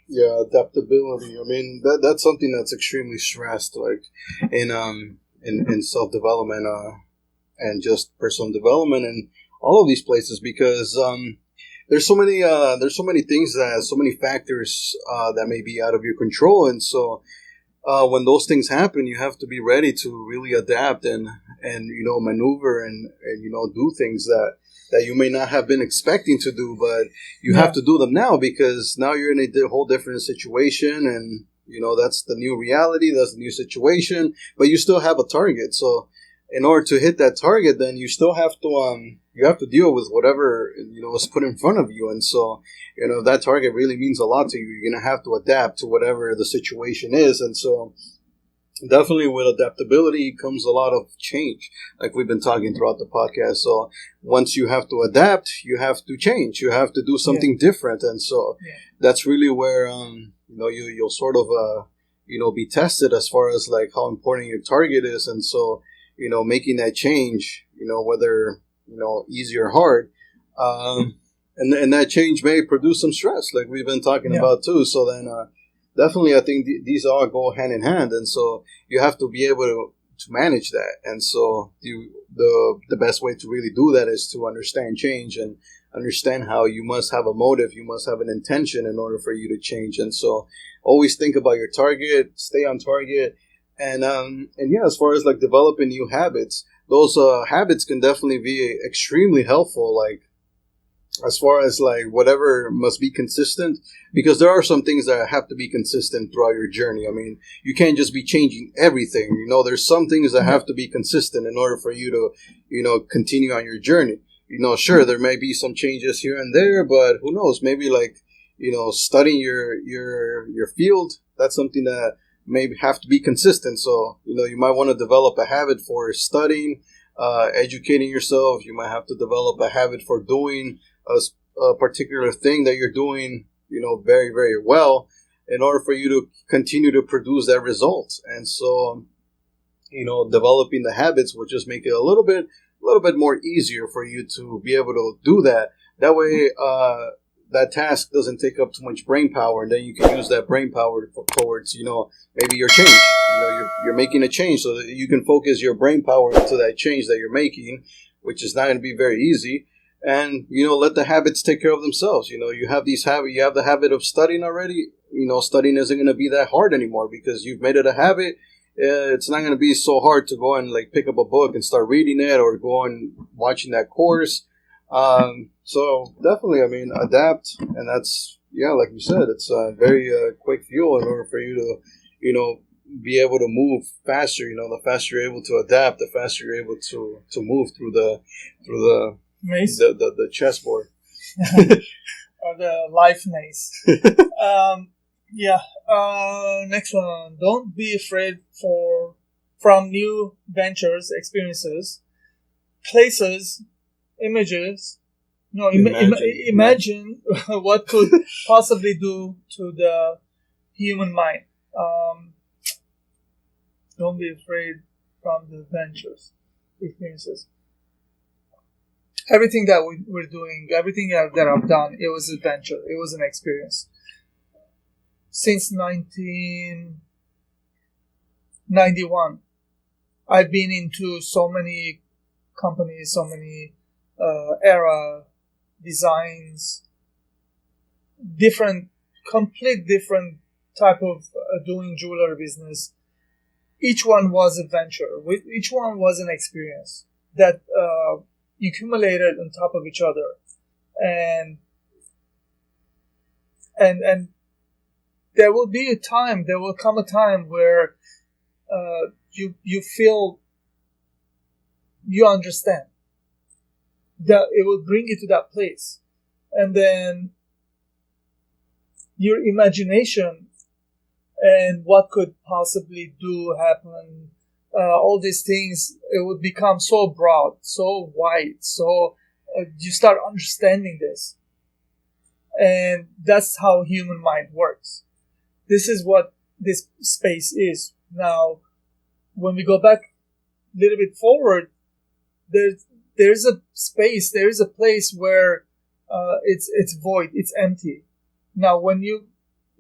Yeah, adaptability. I mean, that's something that's extremely stressed, like in self development and just personal development and all of these places, because there's so many things, so many factors that may be out of your control, and so when those things happen, you have to be ready to really adapt and maneuver and do things that you may not have been expecting to do, but you have to do them now, because now you're in a whole different situation, and that's the new reality, that's the new situation, but you still have a target. So in order to hit that target, then you still have to deal with whatever is put in front of you. And so if that target really means a lot to you, you're gonna have to adapt to whatever the situation is. And so definitely with adaptability comes a lot of change, like we've been talking throughout the podcast. So once you have to adapt, you have to change, you have to do something different. And so that's really where you'll sort of be tested as far as like how important your target is. And so making that change, whether easy or hard. And that change may produce some stress, like we've been talking about too. So then, definitely, I think these all go hand in hand, and so you have to be able to manage that. And so the best way to really do that is to understand change and understand how you must have a motive, you must have an intention in order for you to change. And so always think about your target, stay on target, and yeah, as far as like developing new habits, those habits can definitely be extremely helpful. Like, as far as like whatever must be consistent, because there are some things that have to be consistent throughout your journey. I mean, you can't just be changing everything. There's some things that have to be consistent in order for you to, continue on your journey. Sure, there may be some changes here and there, but who knows? Maybe like, studying your field, that's something that may have to be consistent. So, you might want to develop a habit for studying, educating yourself. You might have to develop a habit for doing a particular thing that you're doing, very, very well in order for you to continue to produce that result. And so, developing the habits will just make it a little bit more easier for you to be able to do that. That way, that task doesn't take up too much brain power, and then you can use that brain power towards, maybe your change. You're making a change, so that you can focus your brain power into that change that you're making, which is not going to be very easy. And, let the habits take care of themselves. You have you have the habit of studying already. Studying isn't going to be that hard anymore because you've made it a habit. It's not going to be so hard to go and like pick up a book and start reading it, or go and watching that course. So definitely, I mean, adapt. And that's, like you said, it's a very quick fuel in order for you to, be able to move faster. The faster you're able to adapt, the faster you're able to move through the maze, the chessboard, or the life maze. Next one. Don't be afraid from new ventures, experiences, places, images. No, imagine what could possibly do to the human mind. Don't be afraid from the ventures, experiences. Everything that we're doing, everything that I've done, it was an adventure. It was an experience. Since 1991, I've been into so many companies, so many era designs, complete different type of doing jewelry business. Each one was a venture. Each one was an experience that accumulated on top of each other, and there will come a time where you feel you understand that it will bring you to that place, and then your imagination and what could possibly happen, all these things, it would become so broad, so wide, so you start understanding this. And that's how human mind works. This is what this space is. Now, when we go back a little bit forward, there's a space, there's a place where it's void, it's empty. Now,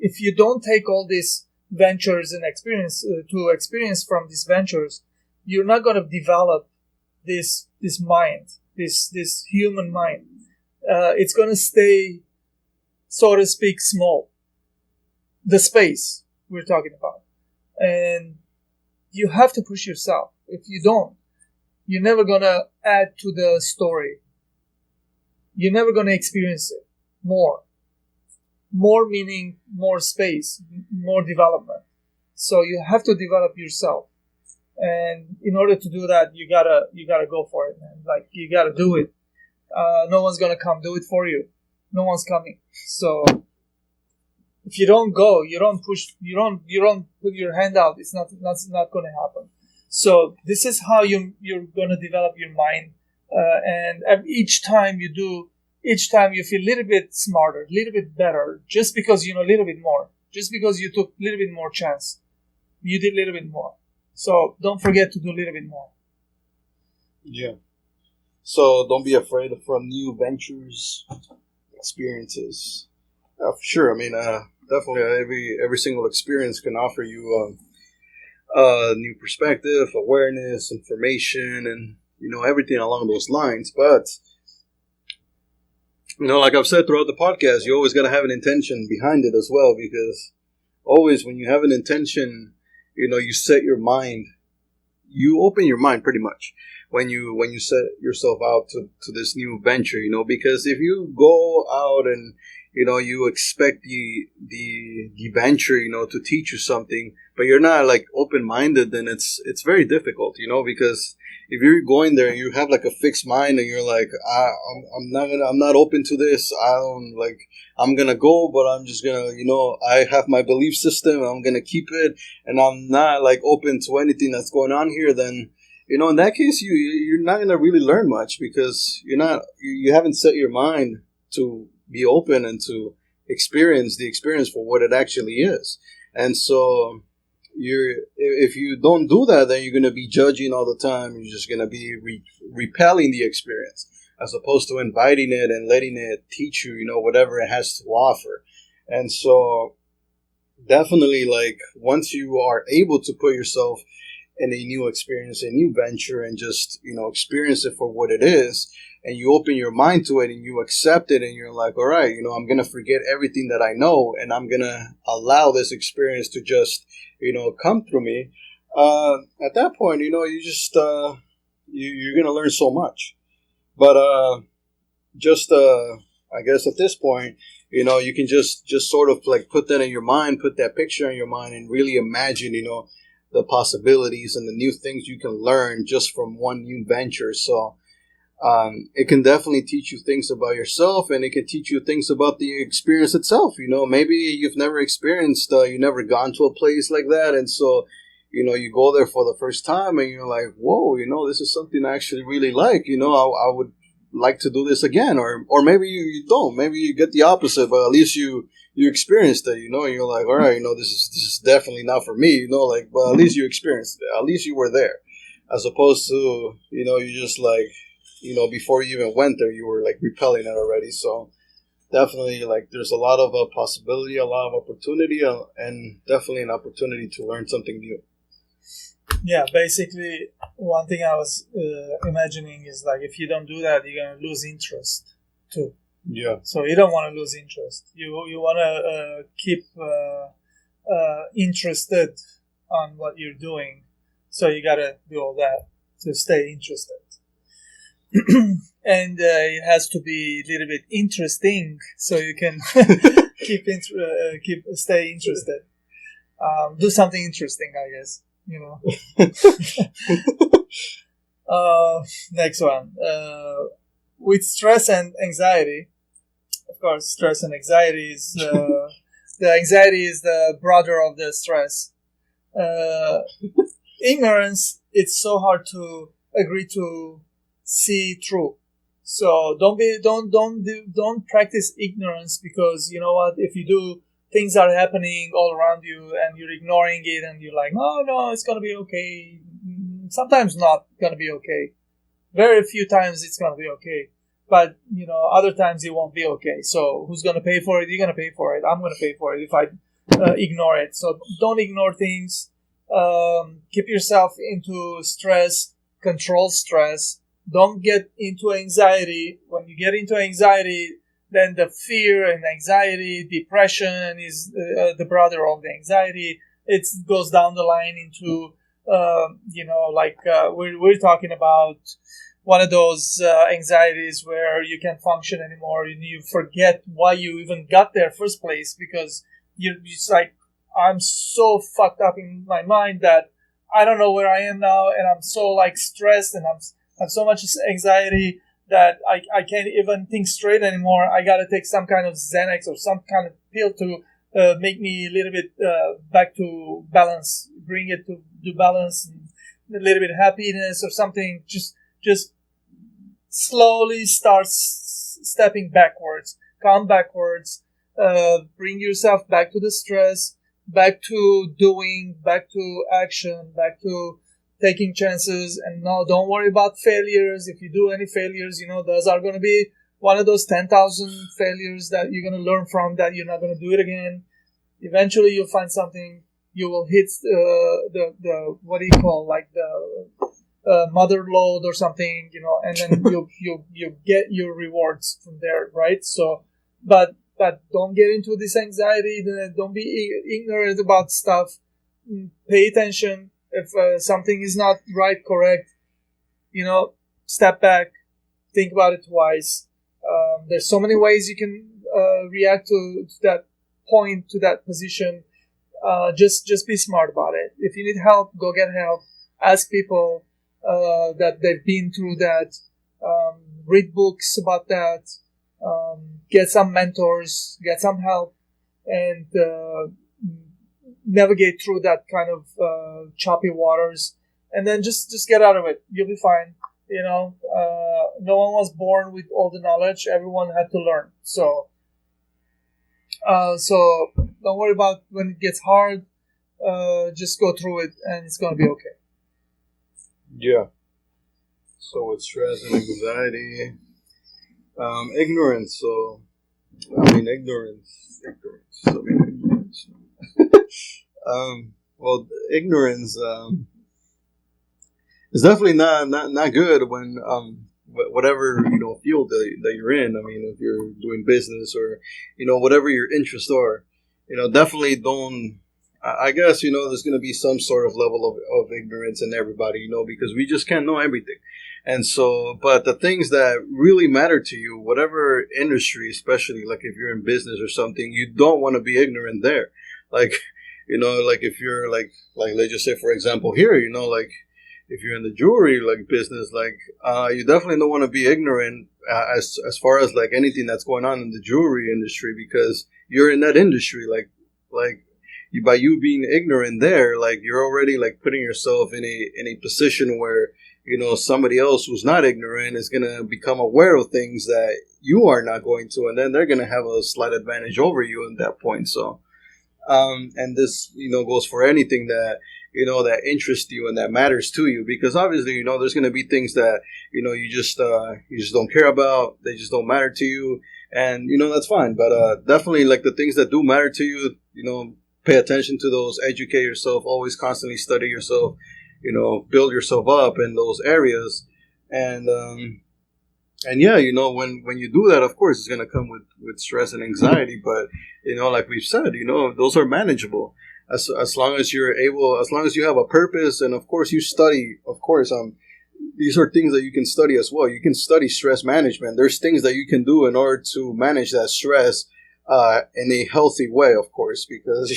if you don't take all these ventures and experience from these ventures, you're not going to develop this mind, this human mind. It's going to stay, so to speak, small. The space we're talking about. And you have to push yourself. If you don't, you're never going to add to the story. You're never going to experience it more. More meaning more space, more development. So you have to develop yourself. And in order to do that, you gotta go for it, man. Like, you gotta do it. No one's gonna come do it for you. No one's coming. So if you don't go, you don't push, you don't put your hand out, it's not gonna happen. So this is how you're gonna develop your mind. And each time you feel a little bit smarter, a little bit better, just because you know a little bit more, just because you took a little bit more chance. You did a little bit more. So don't forget to do a little bit more. Yeah. So don't be afraid from new ventures, experiences. For sure. I mean, definitely every single experience can offer you new perspective, awareness, information, and everything along those lines. But like I've said throughout the podcast, you always got to have an intention behind it as well, because always when you have an intention, you set your mind, you open your mind pretty much when you set yourself out to this new venture, because if you go out and you expect the venture, to teach you something, but you're not like open-minded, then it's very difficult, because if you're going there and you have like a fixed mind and you're like, I'm not open to this, I'm gonna go, but I'm just gonna, I have my belief system, I'm gonna keep it, and I'm not like open to anything that's going on here, then in that case you're not gonna really learn much, because you haven't set your mind to be open and to experience the experience for what it actually is. And so if you don't do that, then you're going to be judging all the time. You're just going to be repelling the experience, as opposed to inviting it and letting it teach you, whatever it has to offer. And so definitely, like, once you are able to put yourself in a new experience, a new venture, and just, experience it for what it is, and you open your mind to it and you accept it, and you're like, all right, I'm going to forget everything that I know, and I'm going to allow this experience to just, come through me. At that point, you just, you're going to learn so much. But I guess at this point, you can just sort of like put that in your mind, put that picture in your mind, and really imagine, the possibilities and the new things you can learn just from one new venture. So it can definitely teach you things about yourself, and it can teach you things about the experience itself. Maybe you've never experienced, you've never gone to a place like that, and so you go there for the first time, and you're like, whoa, this is something I actually really like. I would like to do this again, or maybe you don't. Maybe you get the opposite, but at least you experienced it, and you're like, all right, this is definitely not for me, but at least you experienced it. At least you were there, as opposed to you just like. Before you even went there, you were like repelling it already. So definitely, like, there's a lot of possibility, a lot of opportunity, and definitely an opportunity to learn something new. Yeah, basically, one thing I was imagining is like, if you don't do that, you're gonna lose interest too. Yeah. So you don't want to lose interest. You want to keep interested on what you're doing. So you gotta do all that to stay interested. And it has to be a little bit interesting, so you can stay interested. Do something interesting, I guess. Next one. With stress and anxiety, of course, stress and anxiety is the anxiety is the brother of the stress. Ignorance. It's so hard to agree to see through. So don't practice ignorance, because you know what, if you do, things are happening all around you and you're ignoring it, and you're like, no, it's gonna be okay. Sometimes not gonna be okay. Very few times it's gonna be okay, but other times it won't be okay. So who's gonna pay for it? You're gonna pay for it. I'm gonna pay for it if I ignore it. So don't ignore things. Keep yourself into stress. Control stress. Don't get into anxiety. When you get into anxiety, then the fear and anxiety, depression is the brother of the anxiety. It goes down the line into, we're talking about one of those anxieties where you can't function anymore, and you forget why you even got there first place, because you're just like, I'm so fucked up in my mind that I don't know where I am now, and I'm so like stressed, and I have so much anxiety that I can't even think straight anymore. I gotta take some kind of Xanax or some kind of pill to make me a little bit back to balance, bring it to balance, and a little bit of happiness or something. Just slowly start stepping backwards, come backwards, bring yourself back to the stress, back to doing, back to action, back to taking chances, and no, don't worry about failures. If you do any failures, those are going to be one of those 10,000 failures that you're going to learn from, that you're not going to do it again. Eventually you'll find something, you will hit the what do you call, like the mother load or something, and then you get your rewards from there, right? So, but don't get into this anxiety. Don't be ignorant about stuff. Pay attention. If something is not right, correct, step back, think about it twice. There's so many ways you can react to that point, to that position. Just be smart about it. If you need help, go get help. Ask people that they've been through that. Read books about that. Get some mentors. Get some help, and navigate through that kind of choppy waters. And then just get out of it. You'll be fine. No one was born with all the knowledge. Everyone had to learn. So don't worry about when it gets hard. Just go through it, and it's gonna be okay. Yeah. So with stress and anxiety, ignorance. So ignorance. Well, ignorance is definitely not good when whatever field that you're in. I mean, if you're doing business or whatever your interests are, definitely don't. I guess there's going to be some sort of level of ignorance in everybody, because we just can't know everything. And so, but the things that really matter to you, whatever industry, especially like if you're in business or something, you don't want to be ignorant there. Like, like if you're like let's just say, for example, here, like if you're in the jewelry business, you definitely don't want to be ignorant as far as like anything that's going on in the jewelry industry, because you're in that industry. By you being ignorant there, you're already putting yourself in a position where somebody else who's not ignorant is going to become aware of things that you are not going to, and then they're going to have a slight advantage over you at that point. So and this goes for anything that that interests you and that matters to you, because obviously there's going to be things that you just don't care about, they just don't matter to you, and that's fine. But definitely the things that do matter to you, pay attention to those, educate yourself, always constantly study yourself, build yourself up in those areas. And yeah, when you do that, of course, it's going to come with stress and anxiety. But, like we've said, those are manageable as long as you're able, as long as you have a purpose. And of course you study, these are things that you can study as well. You can study stress management. There's things that you can do in order to manage that stress in a healthy way, of course, because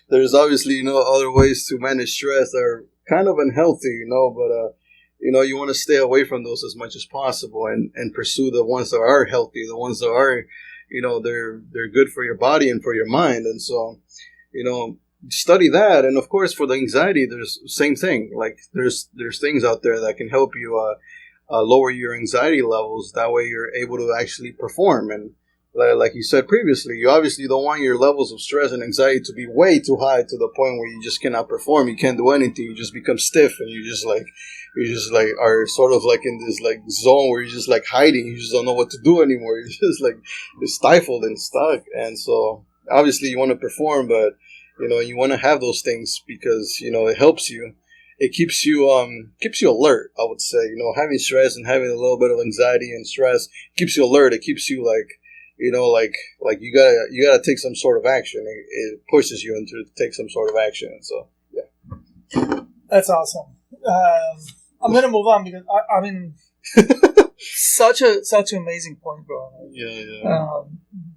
there's obviously other ways to manage stress that are kind of unhealthy, but you want to stay away from those as much as possible, and pursue the ones that are healthy, the ones that are they're good for your body and for your mind. And so study that. And of course for the anxiety, there's the same thing. There's things out there that can help you lower your anxiety levels. That way you're able to actually perform. And like you said previously, you obviously don't want your levels of stress and anxiety to be way too high to the point where you just cannot perform. You can't do anything. You just become stiff, and you just are sort of in this zone where you're just hiding. You just don't know what to do anymore. You're just you're stifled and stuck. And so obviously you want to perform, but you want to have those things because it helps you. It keeps you alert, I would say. Having stress and having a little bit of anxiety and stress keeps you alert. It keeps you you gotta take some sort of action. It pushes you into take some sort of action. And so, yeah. That's awesome. I'm gonna move on because I mean, such an amazing point, bro. Yeah.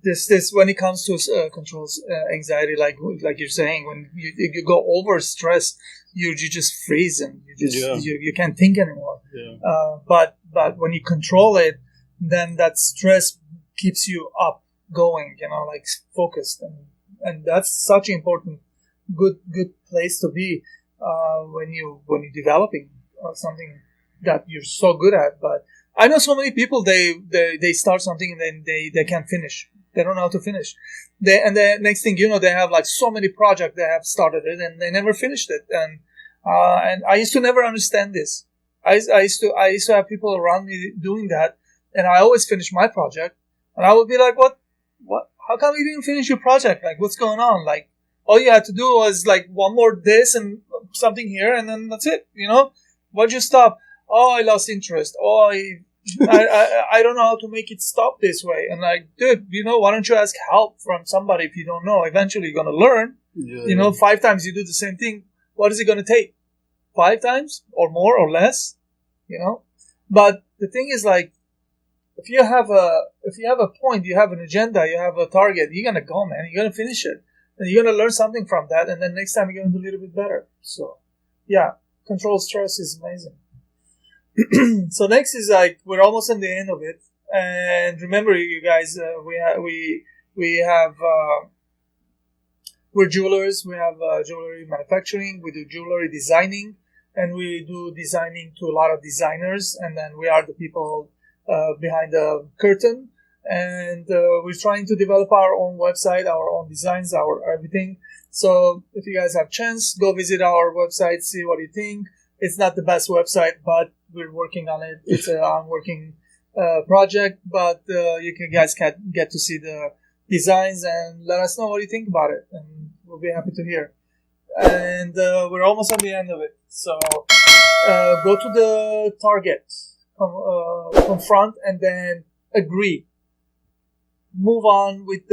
This when it comes to controls anxiety, like you're saying, when you go over stress, you just freeze and you can't think anymore. Yeah. But when you control it, then that stress keeps you up, going, focused, and that's such an important, good place to be when you're developing something that you're so good at. But I know so many people, they start something and then they can't finish. They don't know how to finish. And the next thing they have so many projects they have started it and they never finished it. And And I used to never understand this. I used to have people around me doing that, and I always finish my project, and I would be like, what, how come you didn't finish your project? Like, what's going on? Like, all you had to do was like one more this and something here, and then that's it, Why'd you stop? Oh, I lost interest. Oh, I don't know how to make it stop this way. And like, dude, why don't you ask help from somebody if you don't know? Eventually you're going to learn. Yeah. 5 times you do the same thing. What is it going to take? 5 times or more or less? But the thing is, like, if you have a point, you have an agenda, you have a target, you're going to go, man. You're going to finish it. And you're going to learn something from that. And then next time you're going to do a little bit better. So, yeah, control stress is amazing. So next is like we're almost at the end of it, and remember, you guys, we're jewelers. We have jewelry manufacturing. We do jewelry designing, and we do designing to a lot of designers. And then we are the people behind the curtain, and we're trying to develop our own website, our own designs, our everything. So if you guys have chance, go visit our website, see what you think. It's not the best website, but we're working on it. It's an ongoing project, but you guys can get to see the designs and let us know what you think about it, and we'll be happy to hear. And we're almost on the end of it. So go to the target, confront, and then agree. Move on with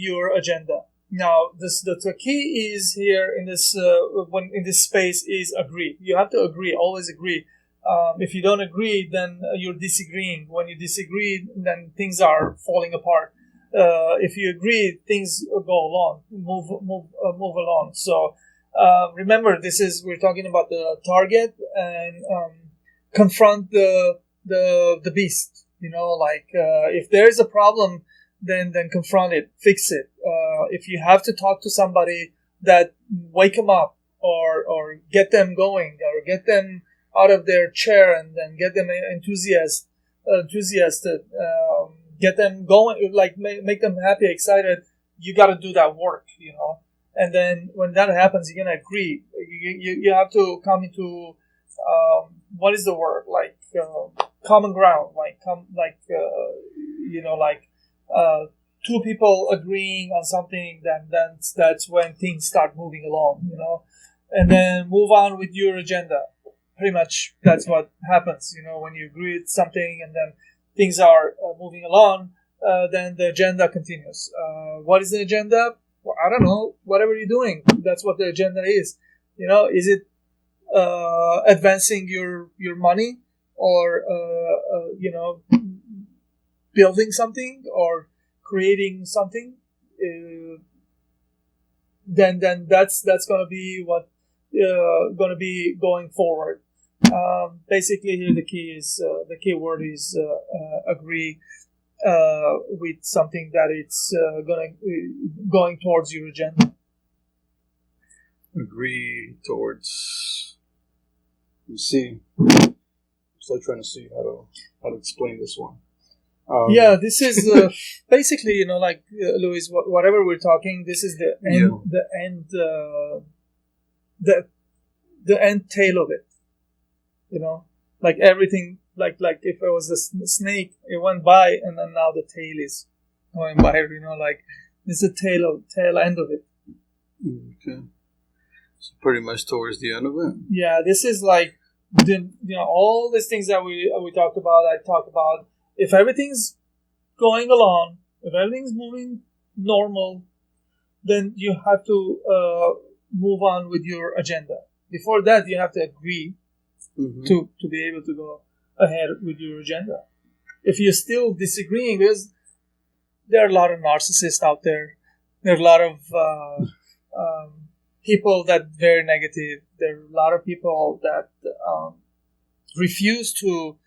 your agenda. Now, the key is here in this in this space is agree. You have to agree. Always agree. If you don't agree, then you're disagreeing. When you disagree, then things are falling apart. If you agree, things go along, move along. So remember, we're talking about the target, and confront the beast. If there is a problem, then confront it, fix it. If you have to talk to somebody, that wake them up or get them going or get them out of their chair and then get them enthusiastic, get them going, like make them happy, excited. You got to do that work, And then when that happens, you're gonna agree. You have to come into what is the word, like common ground, two people agreeing on something. Then that's when things start moving along, And then move on with your agenda. Pretty much that's what happens, when you agree with something and then things are moving along. Then the agenda continues. What is the agenda? Well, I don't know. Whatever you're doing, that's what the agenda is. Is it advancing your money, or building something or creating something? Then that's going to be what going to be going forward. Basically, here the key word is agree with something that it's going towards your agenda. Agree towards. You see, I'm still trying to see how to explain this one. This is basically, Luis, whatever we're talking, this is the end, the end tail of it. Like everything, like if it was a snake, it went by, and then now the tail is going by. Like it's the tail end of it. Okay. So pretty much towards the end of it. Yeah, this is like all these things that we talked about. I talked about. If everything's going along, if everything's moving normal, then you have to move on with your agenda. Before that, you have to agree to be able to go ahead with your agenda. If you're still disagreeing, because there are a lot of narcissists out there, there are a lot of people that are very negative. There are a lot of people that refuse to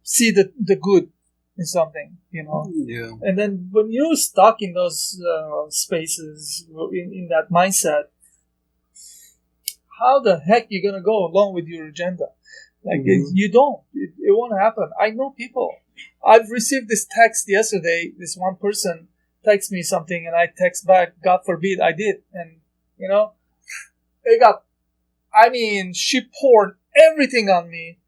see the good in something, Yeah. And then when you're stuck in those spaces, in that mindset, how the heck you gonna go along with your agenda? Like you don't. It won't happen. I know people. I've received this text yesterday. This one person texts me something, and I text back, God forbid I did, and I mean, she poured everything on me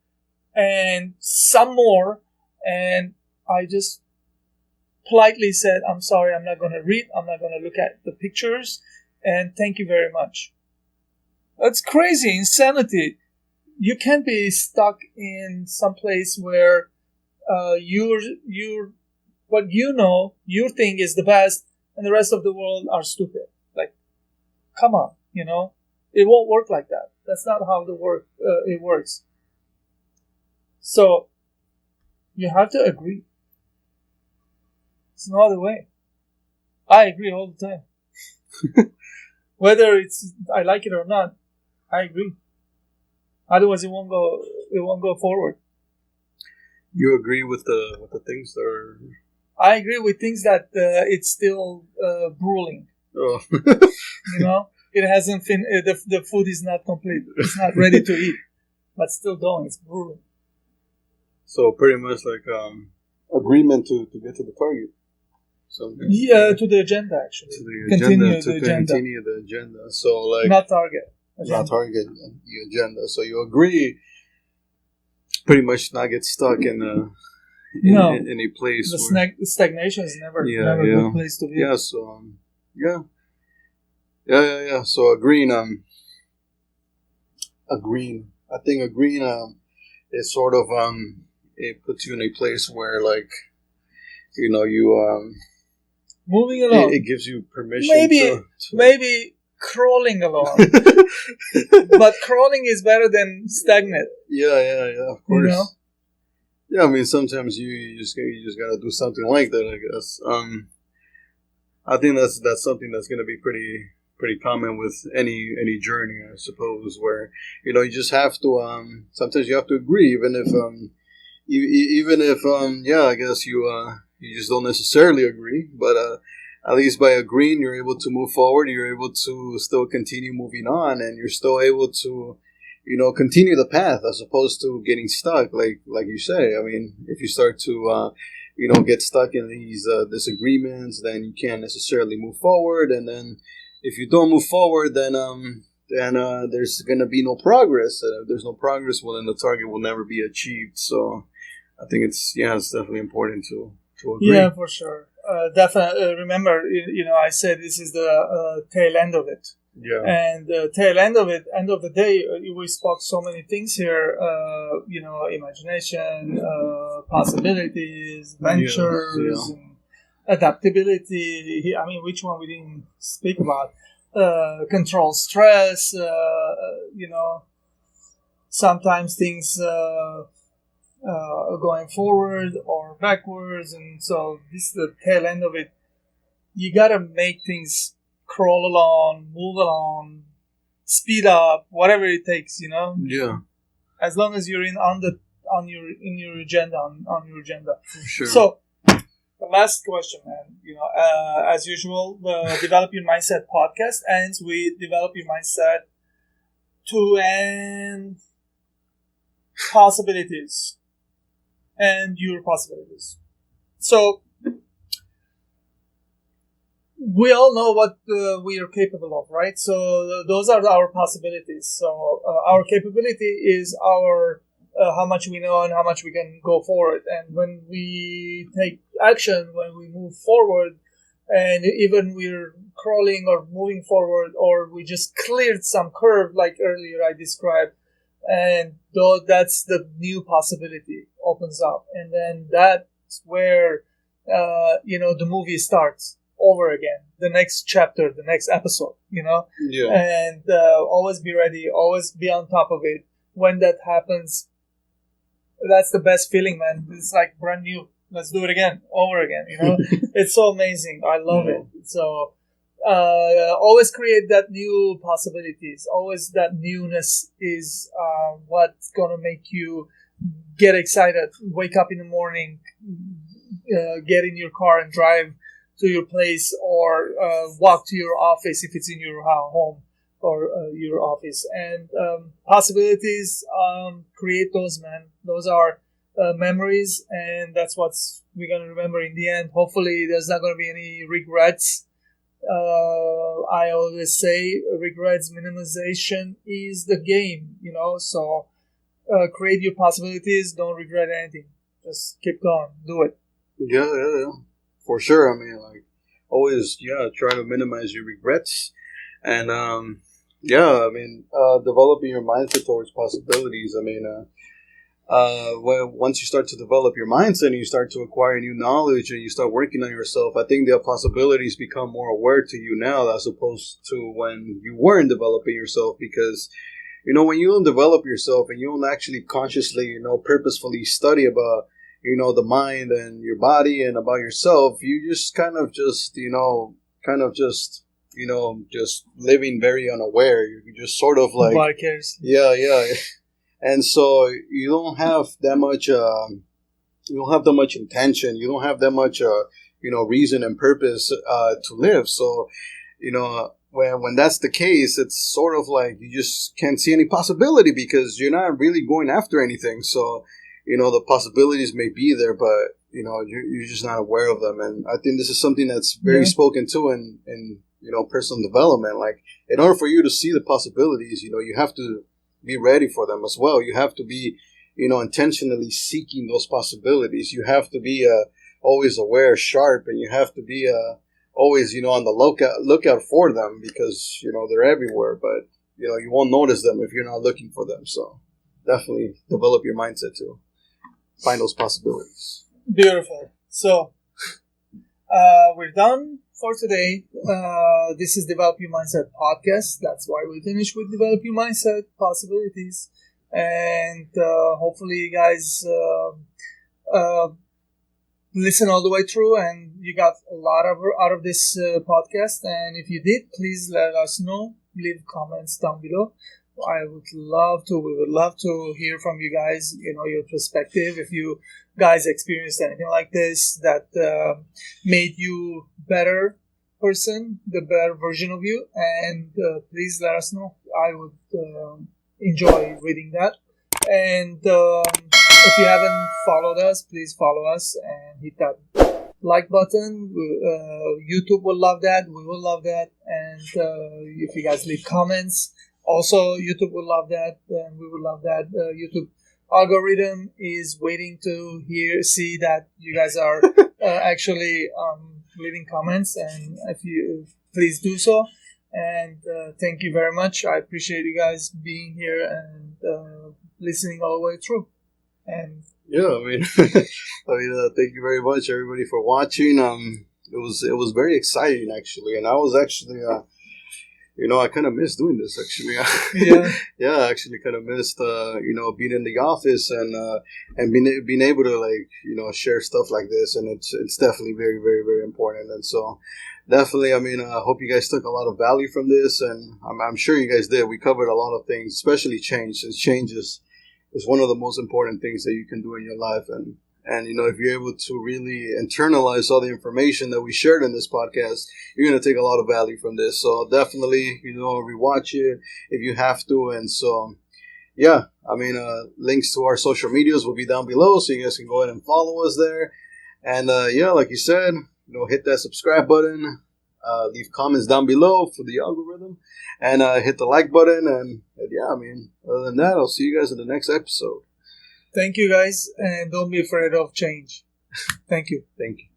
and some more. And I just politely said, I'm sorry, I'm not going to read. I'm not going to look at the pictures. And thank you very much. That's crazy, insanity. You can't be stuck in some place where you're what you think is the best, and the rest of the world are stupid. Like, come on, it won't work like that. That's not how it works. So you have to agree. It's no other way. I agree all the time. Whether I like it or not, I agree. Otherwise, it won't go forward. You agree with the things that are. I agree with things that it's still brewing. Oh. It hasn't the food is not complete. It's not ready to eat, but still going. It's brewing. So pretty much like agreement to get to the target. Yeah, to the agenda actually. To the agenda, continue the agenda. So like not target. Agenda. Not target the agenda. So you agree, pretty much not get stuck in a place. The stagnation is never a good place to be. Yeah. So yeah. So agreeing. I think agreeing is sort of it puts you in a place where like you moving along. It gives you permission. Maybe crawling along, but crawling is better than stagnant. Yeah. Of course. Yeah, I mean sometimes you just gotta do something like that. I guess. I think that's something that's gonna be pretty common with any journey, I suppose, where you just have to sometimes you have to agree, even if I guess you just don't necessarily agree, but at least by agreeing you're able to move forward, you're able to still continue moving on, and you're still able to continue the path as opposed to getting stuck like you say. I mean, if you start to get stuck in these disagreements, then you can't necessarily move forward, and then if you don't move forward, then there's going to be no progress. And if there's no progress, well, then the target will never be achieved. So I think it's definitely important to agree. Yeah, for sure. Definitely. Remember, I said this is the tail end of it. Yeah. And the tail end of it, end of the day, we spoke so many things here. Imagination, possibilities, ventures, and adaptability. I mean, which one we didn't speak about? Control stress. Sometimes things going forward or backwards, and so this is the tail end of it. You gotta make things crawl along, move along, speed up, whatever it takes. Yeah. As long as you're on your agenda, on your agenda. Sure. So. The last question, man. As usual, the Develop Your Mindset podcast ends with Develop Your Mindset to end possibilities and your possibilities. So, we all know what we are capable of, right? So, those are our possibilities. So, our capability is our how much we know and how much we can go forward. And when we take action, when we move forward, and even we're crawling or moving forward, or we just cleared some curve like earlier I described, and though that's the new possibility opens up. And then that's where, the movie starts over again. The next chapter, the next episode, Yeah. And always be ready, always be on top of it. When that happens, that's the best feeling, man. It's like brand new. Let's do it again, over again. It's so amazing. I love it. So always create that new possibilities. Always that newness is what's gonna make you get excited. Wake up in the morning, get in your car and drive to your place, or walk to your office if it's in your home. Or your office, and possibilities, create those, man. Those are memories, and that's what we're gonna remember in the end. Hopefully there's not gonna be any regrets. I always say regrets minimization is the game, so create your possibilities, don't regret anything. Just keep going, do it. Yeah. For sure. I mean, like, always, try to minimize your regrets. And, developing your mindset towards possibilities. I mean, once you start to develop your mindset and you start to acquire new knowledge and you start working on yourself, I think the possibilities become more aware to you now as opposed to when you weren't developing yourself. Because, when you don't develop yourself and you don't actually consciously, purposefully study about, the mind and your body and about yourself, you just just living very unaware. You just sort of like, nobody cares. Yeah. And so you don't have that much intention. You don't have that much reason and purpose to live. So when that's the case, it's sort of like you just can't see any possibility because you're not really going after anything. So the possibilities may be there, but you're just not aware of them. And I think this is something that's very spoken to in personal development. Like, in order for you to see the possibilities, you have to be ready for them as well. You have to be, intentionally seeking those possibilities. You have to be always aware, sharp, and you have to be always, on the lookout for them because, they're everywhere. But, you won't notice them if you're not looking for them. So definitely develop your mindset to find those possibilities. Beautiful. So we're done for today. This is Develop Your Mindset podcast. That's why we finish with Develop Your Mindset possibilities. And hopefully you guys listen all the way through and you got a lot out of this podcast. And if you did, please let us know. Leave comments down below. We would love to hear from you guys, your perspective. If you guys experienced anything like this that made you better person, the better version of you, and please let us know. I would enjoy reading that. And if you haven't followed us, please follow us and hit that like button. YouTube will love that. We will love that. And if you guys leave comments, also, YouTube will love that, and we will love that. YouTube algorithm is waiting to see that you guys are actually leaving comments, and if you please do so. And thank you very much. I appreciate you guys being here and listening all the way through. And thank you very much, everybody, for watching. It was very exciting actually, and I was actually. I kind of missed doing this actually. I actually kind of missed, being in the office and being able to share stuff like this, and it's definitely very, very, very important. And so, definitely, I hope you guys took a lot of value from this, and I'm sure you guys did. We covered a lot of things, especially change, since change is one of the most important things that you can do in your life, and if you're able to really internalize all the information that we shared in this podcast, you're going to take a lot of value from this. So definitely, rewatch it if you have to. And so, links to our social medias will be down below, so you guys can go ahead and follow us there. And like you said, hit that subscribe button, leave comments down below for the algorithm, and hit the like button. And other than that, I'll see you guys in the next episode. Thank you, guys, and don't be afraid of change. Thank you. Thank you.